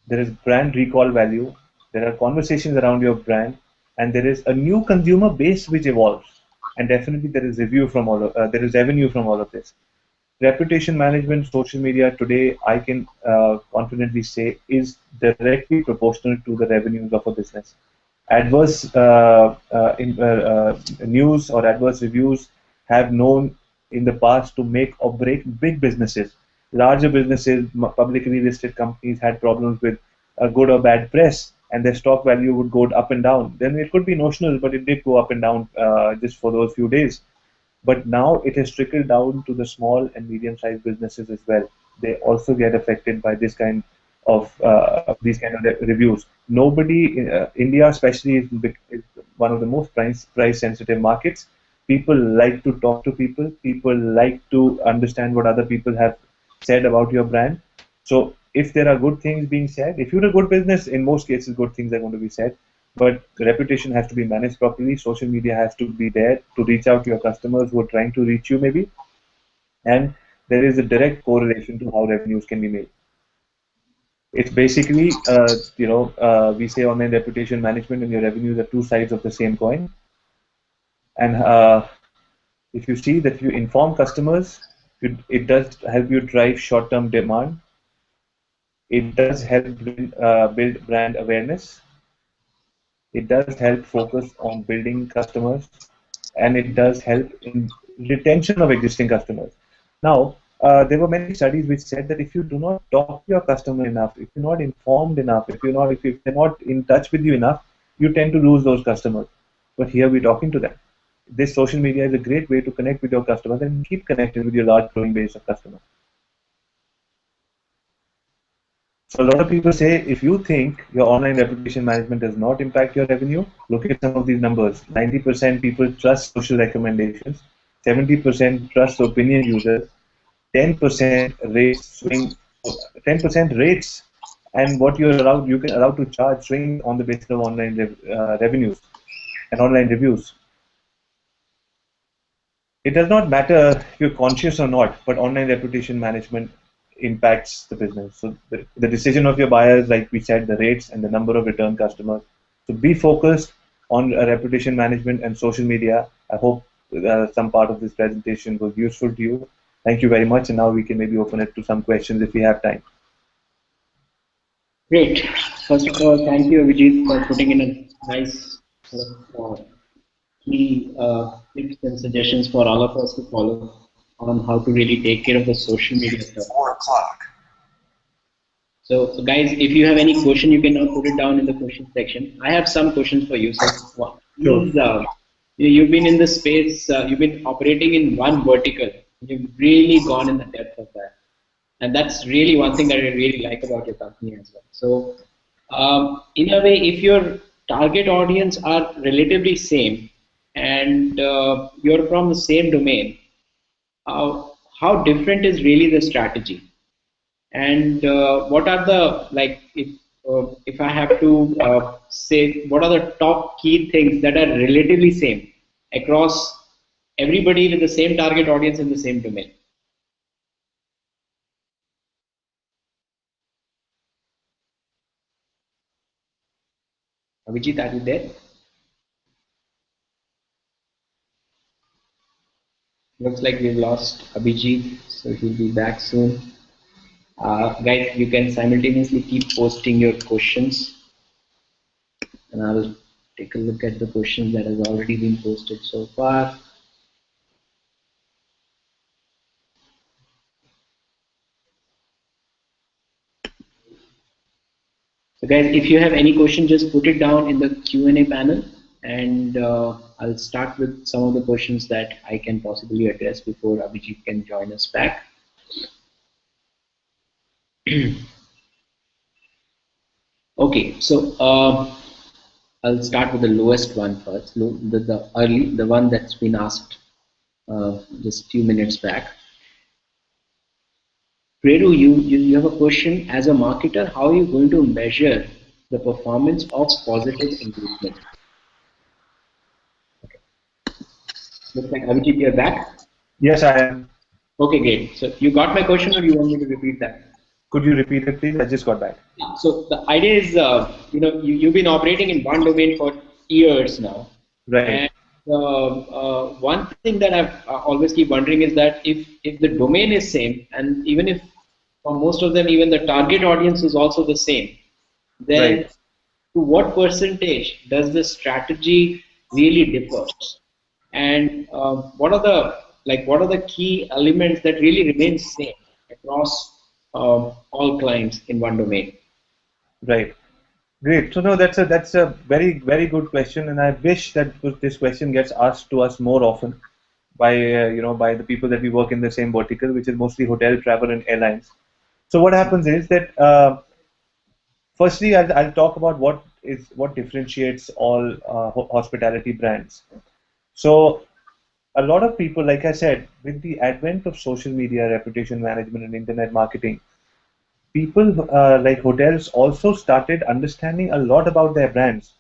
there is brand recall value, there are conversations around your brand, and there is a new consumer base which evolves. And definitely there is there is revenue from all of this. Reputation management, social media today, I can confidently say, is directly proportional to the revenues of a business. Adverse news or adverse reviews have known in the past to make or break big businesses. Larger businesses, publicly listed companies had problems with good or bad press, and their stock value would go up and down. Then it could be notional, but it did go up and down just for those few days. But now it has trickled down to the small and medium-sized businesses as well. They also get affected by this kind of these kind of reviews. Nobody, India especially, is one of the most price sensitive markets. People like to talk to people. People like to understand what other people have said about your brand. So if there are good things being said, if you're a good business, in most cases, good things are going to be said. But the reputation has to be managed properly. Social media has to be there to reach out to your customers who are trying to reach you, maybe. And there is a direct correlation to how revenues can be made. It's basically, we say online reputation management and your revenues are two sides of the same coin. And if you see that you inform customers, it does help you drive short-term demand. It does help build brand awareness. It does help focus on building customers, and it does help in retention of existing customers. Now, there were many studies which said that if you do not talk to your customer enough, if you're not informed enough, if they're not in touch with you enough, you tend to lose those customers. But here we're talking to them. This social media is a great way to connect with your customers and keep connected with your large growing base of customers. So a lot of people say, if you think your online reputation management does not impact your revenue, look at some of these numbers. 90% people trust social recommendations, 70% trust opinion users, 10% rates swing, 10% rates, and what you can allow to charge swing on the basis of online revenues and online reviews. It does not matter if you're conscious or not, but online reputation management impacts the business. So the decision of your buyers, like we said, the rates and the number of return customers. So be focused on reputation management and social media. I hope some part of this presentation was useful to you. Thank you very much, and now we can maybe open it to some questions if we have time. Great. First of all, thank you, Abhijit, for putting in a nice key tips and suggestions for all of us to follow on how to really take care of the social media stuff. 4 o'clock. So guys, if you have any question, you can now put it down in the question section. I have some questions for you. So Sure. You've been in the space, you've been operating in one vertical. You've really gone in the depth of that. And that's really one thing that I really like about your company as well. So in a way, if your target audience are relatively same and you're from the same domain, how different is really the strategy? And what are the, like, if I have to say, what are the top key things that are relatively same across everybody with the same target audience in the same domain? Abhijit, are you there? Looks like we've lost Abhijit, so he'll be back soon. Guys, you can simultaneously keep posting your questions, and I'll take a look at the questions that has already been posted so far. So guys, if you have any question, just put it down in the Q&A panel, and I'll start with some of the questions that I can possibly address before Abhijit can join us back. Okay, so I'll start with the lowest one first, the one that's been asked just few minutes back. Preru, you have a question. As a marketer, how are you going to measure the performance of positive engagement? Okay. Looks like Abhijit, you're back. Yes, I am. Okay, great. So you got my question, or you want me to repeat that? Could you repeat it, please? I just got back. So the idea is, you've been operating in one domain for years now, Right. and one thing that I've always keep wondering is that if the domain is same, and even if for most of them even the target audience is also the same, then Right. to what percentage does the strategy really differ? And what are the key elements that really remain same across all clients in one domain? Right. Great. So no, that's a very good question, and I wish that this question gets asked to us more often by by the people that we work in the same vertical, which is mostly hotel, travel, and airlines. So what happens is that firstly, I'll talk about what differentiates all hospitality brands. So a lot of people, like I said, with the advent of social media, reputation management, and internet marketing, people like hotels also started understanding a lot about their brands.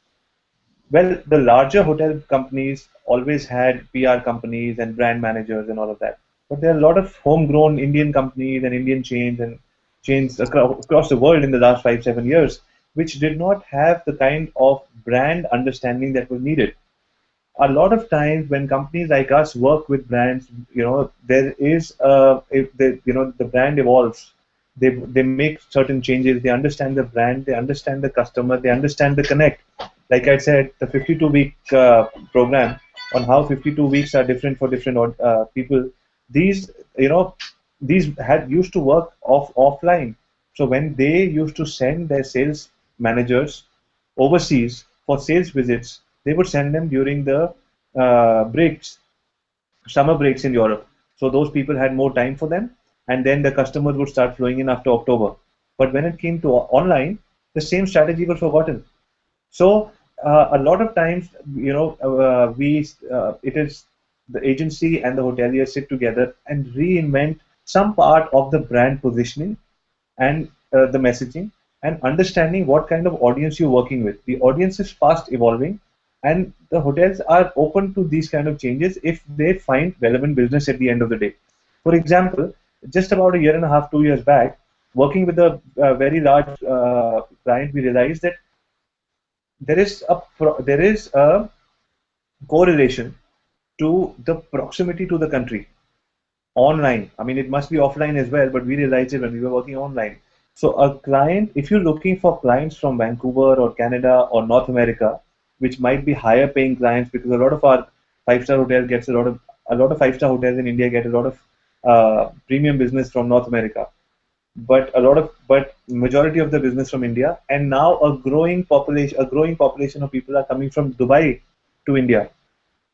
Well, the larger hotel companies always had PR companies and brand managers and all of that. But there are a lot of homegrown Indian companies and Indian chains and chains across the world in the last 5, 7 years, which did not have the kind of brand understanding that was needed. A lot of times when companies like us work with brands, there is if the brand evolves. They make certain changes. They understand the brand. They understand the customer. They understand the connect. Like I said, the 52-week program on how 52 weeks are different for different people. These you know these had used to work offline. So when they used to send their sales managers overseas for sales visits, they would send them during the breaks, summer breaks in Europe. So those people had more time for them, and then the customers would start flowing in after October. But when it came to online, the same strategy was forgotten. So a lot of times, it is the agency and the hotelier sit together and reinvent some part of the brand positioning and the messaging and understanding what kind of audience you're working with. The audience is fast evolving, and the hotels are open to these kind of changes if they find relevant business at the end of the day. For example, just about a year and a half, 2 years back, working with a very large client, we realized that there is a correlation to the proximity to the country online. I mean, it must be offline as well, but we realized it when we were working online. So a client, if you're looking for clients from Vancouver or Canada or North America, which might be higher paying clients, because a lot of our five-star hotels gets a lot of five-star hotels in India get a lot of premium business from North America, but majority of the business from India, and now a growing population of people are coming from Dubai to India.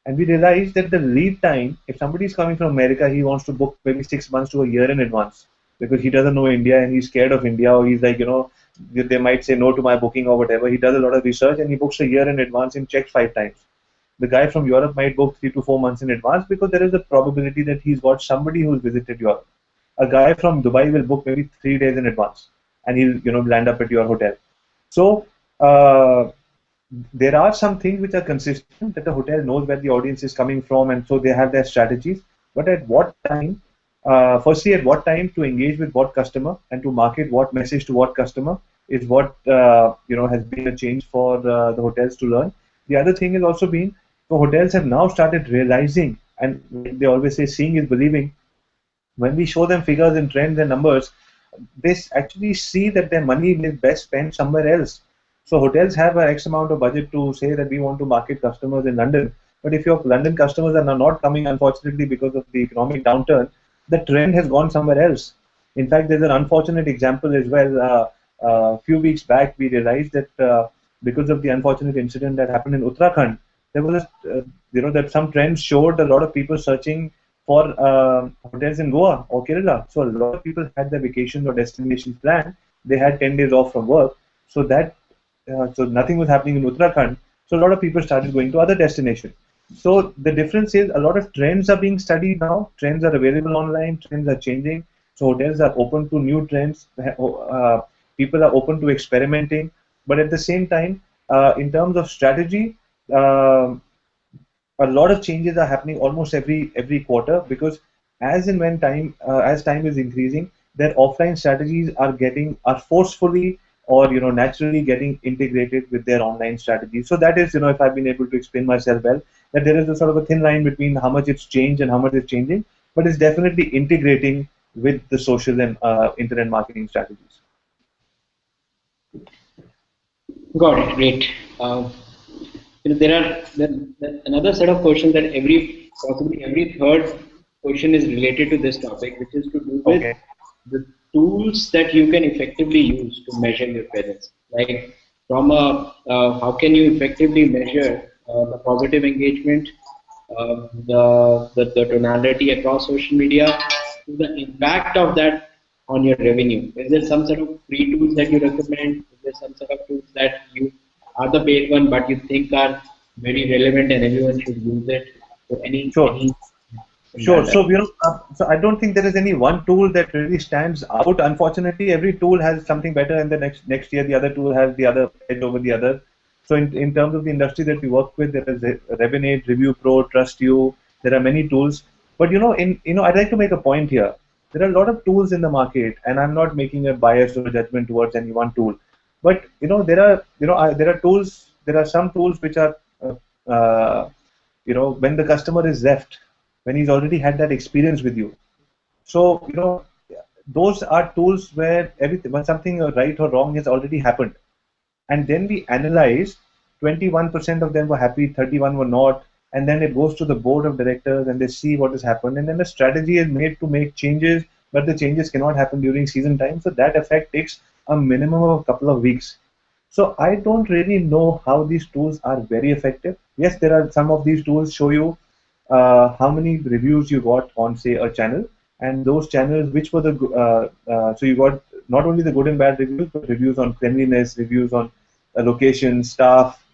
And we realized that the lead time, if somebody is coming from America, he wants to book maybe 6 months to a year in advance because he doesn't know India and he's scared of India, or he's like, they might say no to my booking or whatever. He does a lot of research and he books a year in advance and checks 5 times. The guy from Europe might book 3 to 4 months in advance because there is a probability that he's got somebody who's visited Europe. A guy from Dubai will book maybe 3 days in advance and he'll land up at your hotel. So there are some things which are consistent, that the hotel knows where the audience is coming from, and so they have their strategies. But at what time, firstly, at what time to engage with what customer and to market what message to what customer is what has been a change for the hotels to learn. The other thing has also been the hotels have now started realizing, and they always say seeing is believing. When we show them figures and trends and numbers, they actually see that their money is best spent somewhere else. So hotels have an X amount of budget to say that we want to market customers in London. But if your London customers are not coming, unfortunately, because of the economic downturn, the trend has gone somewhere else. In fact, there's an unfortunate example as well. A few weeks back, we realized that because of the unfortunate incident that happened in Uttarakhand, there was, that some trends showed a lot of people searching for hotels in Goa or Kerala. So a lot of people had their vacations or destinations planned. They had 10 days off from work, so that so nothing was happening in Uttarakhand. So a lot of people started going to other destinations. So the difference is a lot of trends are being studied now. Trends are available online. Trends are changing. So hotels are open to new trends. People are open to experimenting. But at the same time, in terms of strategy, um a lot of changes are happening almost every quarter, because as time is increasing, their offline strategies are forcefully or naturally getting integrated with their online strategies. So that is, if I've been able to explain myself well, that there is a sort of a thin line between how much it's changed and how much it's changing, but it's definitely integrating with the social and internet marketing strategies. Got it. Great. There another set of questions that possibly every third question is related to this topic, which is to do with Okay. the tools that you can effectively use to measure your presence. Like how can you effectively measure the positive engagement, the tonality across social media, the impact of that on your revenue? Is there some sort of free tools that you recommend? Is there some sort of tools that you are the paid one, but you think are very relevant and everyone should use it? So Sure. any in Sure. that So, direction? so I don't think there is any one tool that really stands out. Unfortunately, every tool has something better, and the next year the other tool has the other edge over the other. So, in terms of the industry that we work with, there is Revenate, Review Pro, Trust You. There are many tools, but I'd like to make a point here. There are a lot of tools in the market, and I'm not making a bias or a judgment towards any one tool. But there are tools. There are some tools which are when the customer is left, when he's already had that experience with you. So, those are tools where everything, when something right or wrong has already happened. And then we analyze 21% of them were happy, 31 were not. And then it goes to the board of directors and they see what has happened. And then a strategy is made to make changes, but the changes cannot happen during season time. So that effect takes a minimum of a couple of weeks. So I don't really know how these tools are very effective. Yes, there are some of these tools show you how many reviews you got on, say, a channel, and those channels which were so you got not only the good and bad reviews, but reviews on cleanliness, reviews on location, staff.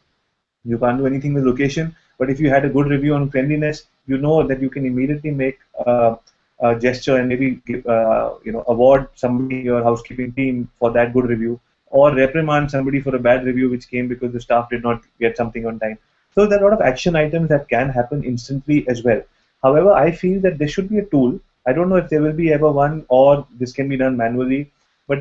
You can't do anything with location, but if you had a good review on cleanliness, you know that you can immediately make a gesture and maybe award somebody in your housekeeping team for that good review, or reprimand somebody for a bad review which came because the staff did not get something on time. So there are a lot of action items that can happen instantly as well. However, I feel that there should be a tool. I don't know if there will be ever one, or this can be done manually. But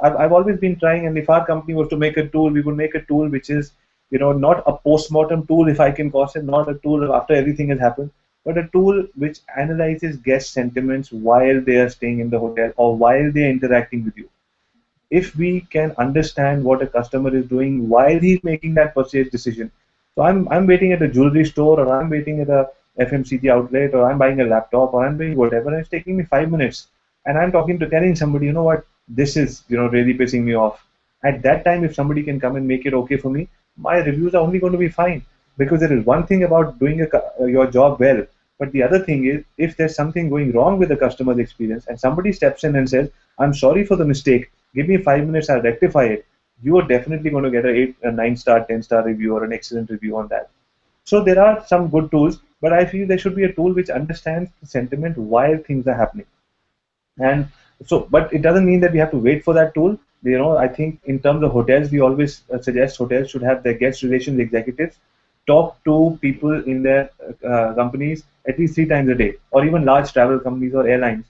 I've always been trying, and if our company was to make a tool, we would make a tool which is, not a post-mortem tool, if I can call it, not a tool after everything has happened, but a tool which analyzes guest sentiments while they are staying in the hotel or while they are interacting with you. If we can understand what a customer is doing while he's making that purchase decision. So I'm waiting at a jewelry store, or I'm waiting at a FMCG outlet, or I'm buying a laptop, or I'm doing whatever, and it's taking me 5 minutes, and I'm telling somebody, what, this is really pissing me off. At that time, if somebody can come and make it okay for me, my reviews are only going to be fine, because there is one thing about doing your job well, but the other thing is, if there's something going wrong with the customer's experience and somebody steps in and says, I'm sorry for the mistake, give me 5 minutes, I'll rectify it, you are definitely going to get a 9-star, 10-star review or an excellent review on that. So there are some good tools, but I feel there should be a tool which understands the sentiment while things are happening. And so, but it doesn't mean that we have to wait for that tool. I think in terms of hotels, we always suggest hotels should have their guest relations executives talk to people in their companies at least 3 times a day, or even large travel companies or airlines.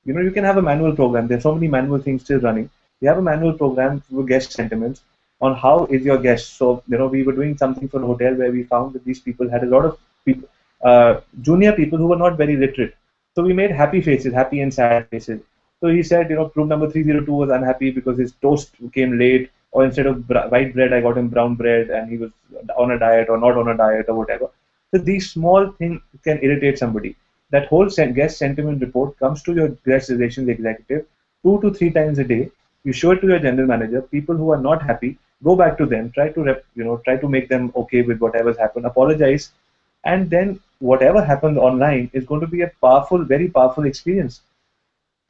You can have a manual program. There's so many manual things still running. We have a manual program for guest sentiments on how is your guest. So, we were doing something for a hotel where we found that these people had a lot of people, junior people who were not very literate. So we made happy faces, happy and sad faces. So he said, room number 302 was unhappy because his toast came late, or instead of white bread, I got him brown bread, and he was on a diet or not on a diet or whatever. So these small things can irritate somebody. That whole guest sentiment report comes to your guest relations executive 2 to 3 times a day. You show it to your general manager. People who are not happy, go back to them, try to make them okay with whatever's happened, apologize, and then whatever happens online is going to be a powerful, very powerful experience.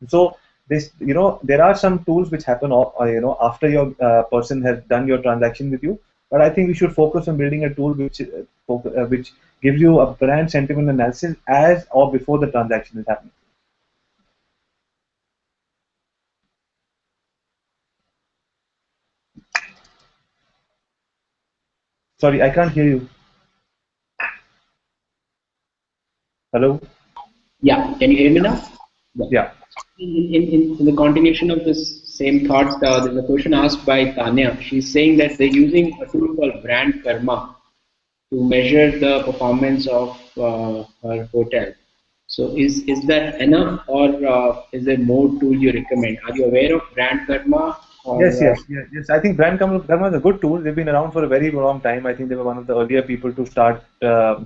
So this, there are some tools which happen, after your person has done your transaction with you. But I think we should focus on building a tool which gives you a brand sentiment analysis as or before the transaction is happening. Sorry, I can't hear you. Hello? Yeah, can you hear me now? Yeah. In the continuation of this same thought, there's a question asked by Tanya. She's saying that they're using a tool called Brand Karma to measure the performance of her hotel. So is that enough, or is there more tool you recommend? Are you aware of Brand Karma? Or, Yes. I think Brand Karma is a good tool. They've been around for a very long time. I think they were one of the earlier people to start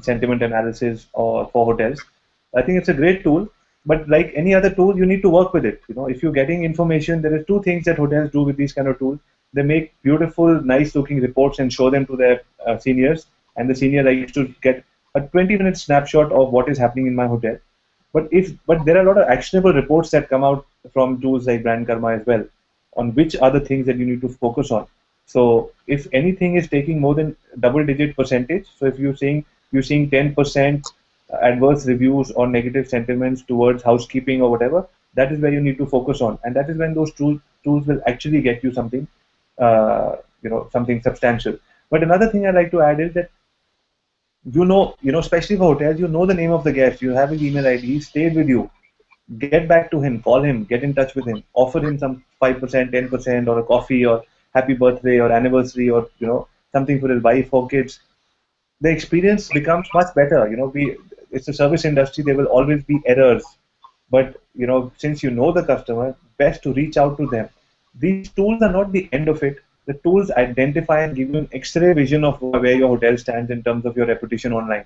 sentiment analysis for hotels. I think it's a great tool, but like any other tool, you need to work with it. If you're getting information, there are two things that hotels do with these kind of tools. They make beautiful, nice-looking reports and show them to their seniors, and the senior likes to get a 20-minute snapshot of what is happening in my hotel. But there are a lot of actionable reports that come out from tools like Brand Karma as well, on which are the things that you need to focus on. So if anything is taking more than double-digit percentage, so if you're seeing 10% adverse reviews or negative sentiments towards housekeeping or whatever, that is where you need to focus on, and that is when those tools will actually get you something, something substantial. But another thing I like to add is that especially for hotels, the name of the guest, you have his email ID, he stayed with you. Get back to him, call him, get in touch with him, offer him some 5%, 10%, or a coffee, or happy birthday, or anniversary, or something for his wife or kids. The experience becomes much better. It's a service industry, there will always be errors, but since you know the customer, best to reach out to them. These tools are not the end of it. The tools identify and give you an X-ray vision of where your hotel stands in terms of your reputation online.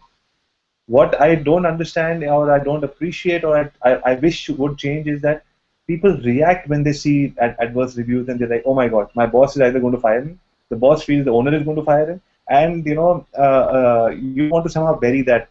What I don't understand, or I don't appreciate, or I wish would change, is that people react when they see adverse reviews, and they're like, oh my god, my boss is either going to fire me, the boss feels the owner is going to fire him, and you want to somehow bury that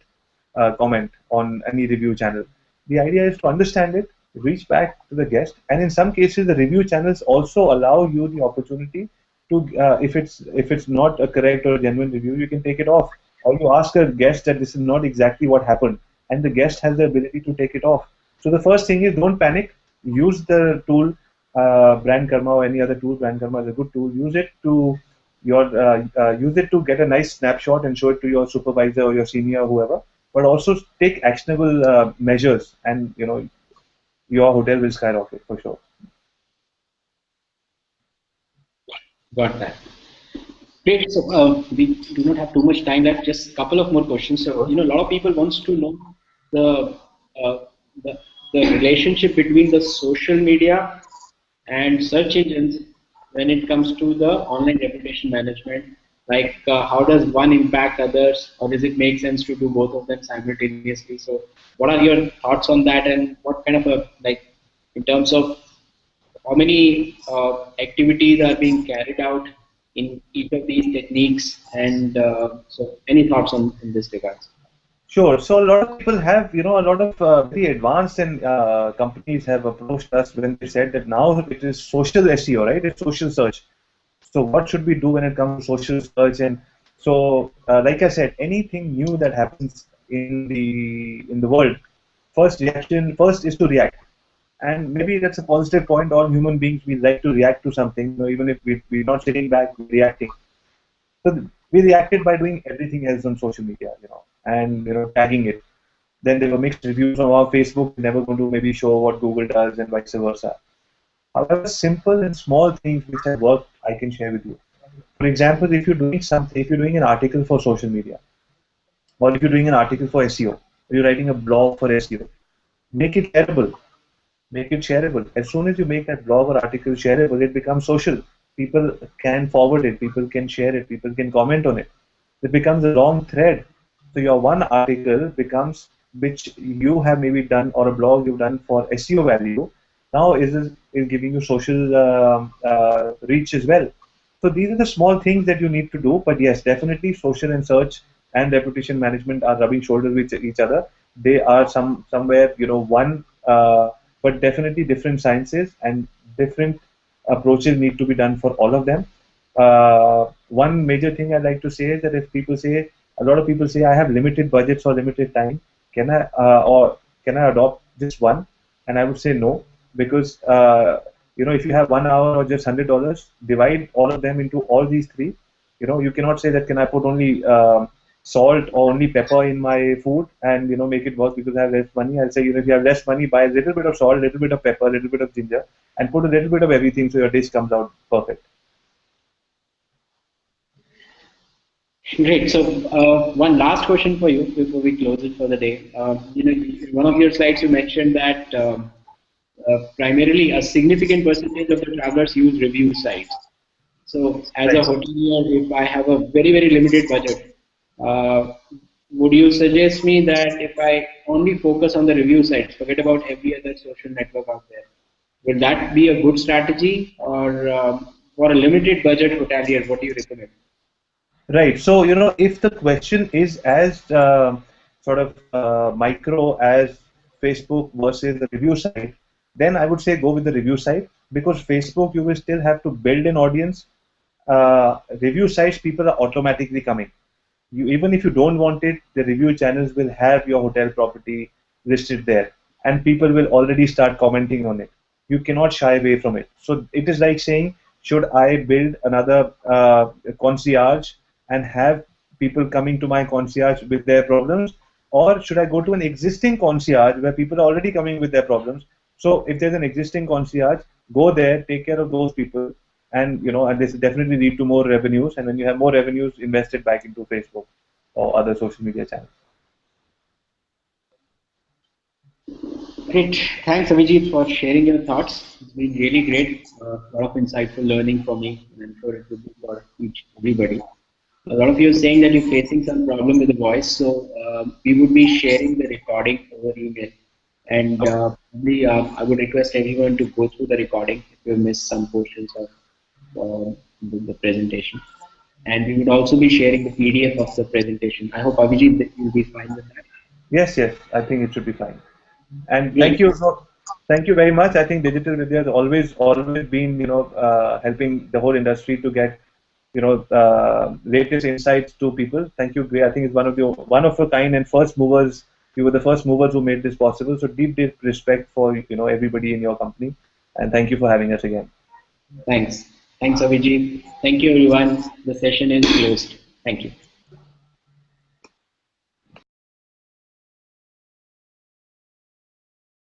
comment on any review channel. The idea is to understand it, reach back to the guest, and in some cases the review channels also allow you the opportunity to, if it's not a correct or genuine review, you can take it off, or you ask a guest that this is not exactly what happened, and the guest has the ability to take it off. So the first thing is, don't panic. Use the tool, Brand Karma, or any other tool. Brand Karma is a good tool. Use it to get a nice snapshot and show it to your supervisor or your senior or whoever. But also take actionable measures, and your hotel will skyrocket for sure. got that. Great. So we do not have too much time left. Just a couple of more questions. So a lot of people wants to know the uh, the, the relationship between the social media and search engines when it comes to the online reputation management. Like how does one impact others, or does it make sense to do both of them simultaneously? So what are your thoughts on that, and what kind of a, like, in terms of how many activities are being carried out in each of these techniques, and so any thoughts on in this regards? Sure. So a lot of people have, a lot of very advanced and companies have approached us when they said that now it is social SEO, right? It's social search. So what should we do when it comes to social search? And so, like I said, anything new that happens in the world, first is to react. And maybe that's a positive point. All human beings, we like to react to something, even if we're not sitting back, we're reacting. So we reacted by doing everything else on social media, and tagging it. Then there were mixed reviews on our Facebook, never going to maybe show what Google does, and vice versa. However, simple and small things which have worked, I can share with you. For example, if you're doing an article for social media, or if you're doing an article for SEO, or you're writing a blog for SEO, make it shareable. Make it shareable. As soon as you make that blog or article shareable, it becomes social. People can forward it, people can share it, people can comment on it. It becomes a long thread. So your one article becomes, which you have maybe done, or a blog you've done for SEO value, now is giving you social reach as well. So these are the small things that you need to do. But yes, definitely social and search and reputation management are rubbing shoulders with each other. They are somewhere, one, but definitely different sciences and different approaches need to be done for all of them. One major thing I'd like to say is that if people say, a lot of people say, I have limited budgets or limited time, can I or can I adopt just one? And I would say no, because if you have 1 hour or just $100, divide all of them into all these three. You cannot say that can I put only salt or only pepper in my food and make it work because I have less money. I'll say if you have less money, buy a little bit of salt, a little bit of pepper, a little bit of ginger, and put a little bit of everything so your dish comes out perfect. Great. So one last question for you before we close it for the day. In one of your slides you mentioned that primarily a significant percentage of the travelers use review sites. So as a hotelier, if I have a very, very limited budget, would you suggest me that if I only focus on the review sites, forget about every other social network out there, will that be a good strategy? Or for a limited budget hotelier, what do you recommend? Right. So, if the question is as sort of micro as Facebook versus the review site, then I would say go with the review site, because Facebook, you will still have to build an audience. Review sites, people are automatically coming. Even if you don't want it, the review channels will have your hotel property listed there, and people will already start commenting on it. You cannot shy away from it. So it is like saying, should I build another concierge and have people coming to my concierge with their problems, or should I go to an existing concierge where people are already coming with their problems? So if there's an existing concierge, go there, take care of those people, and this definitely lead to more revenues. And when you have more revenues, invest it back into Facebook or other social media channels. Great. Thanks, Abhijit, for sharing your thoughts. It's been really great. A lot of insightful learning for me, and I'm sure it will be for everybody. A lot of you are saying that you're facing some problem with the voice, so we would be sharing the recording over email. And I would request everyone to go through the recording if you missed some portions of the presentation. And we would also be sharing the PDF of the presentation. I hope, Abhijit, that you'll be fine with that. Yes, I think it should be fine. And thank you very much. I think Digital Vidya has always been helping the whole industry to get latest insights to people. Thank you. I think it's one of a kind and first movers. You were the first movers who made this possible. So deep respect for everybody in your company, and thank you for having us again. Thanks, Abhijit. Thank you, everyone. The session is closed. Thank you.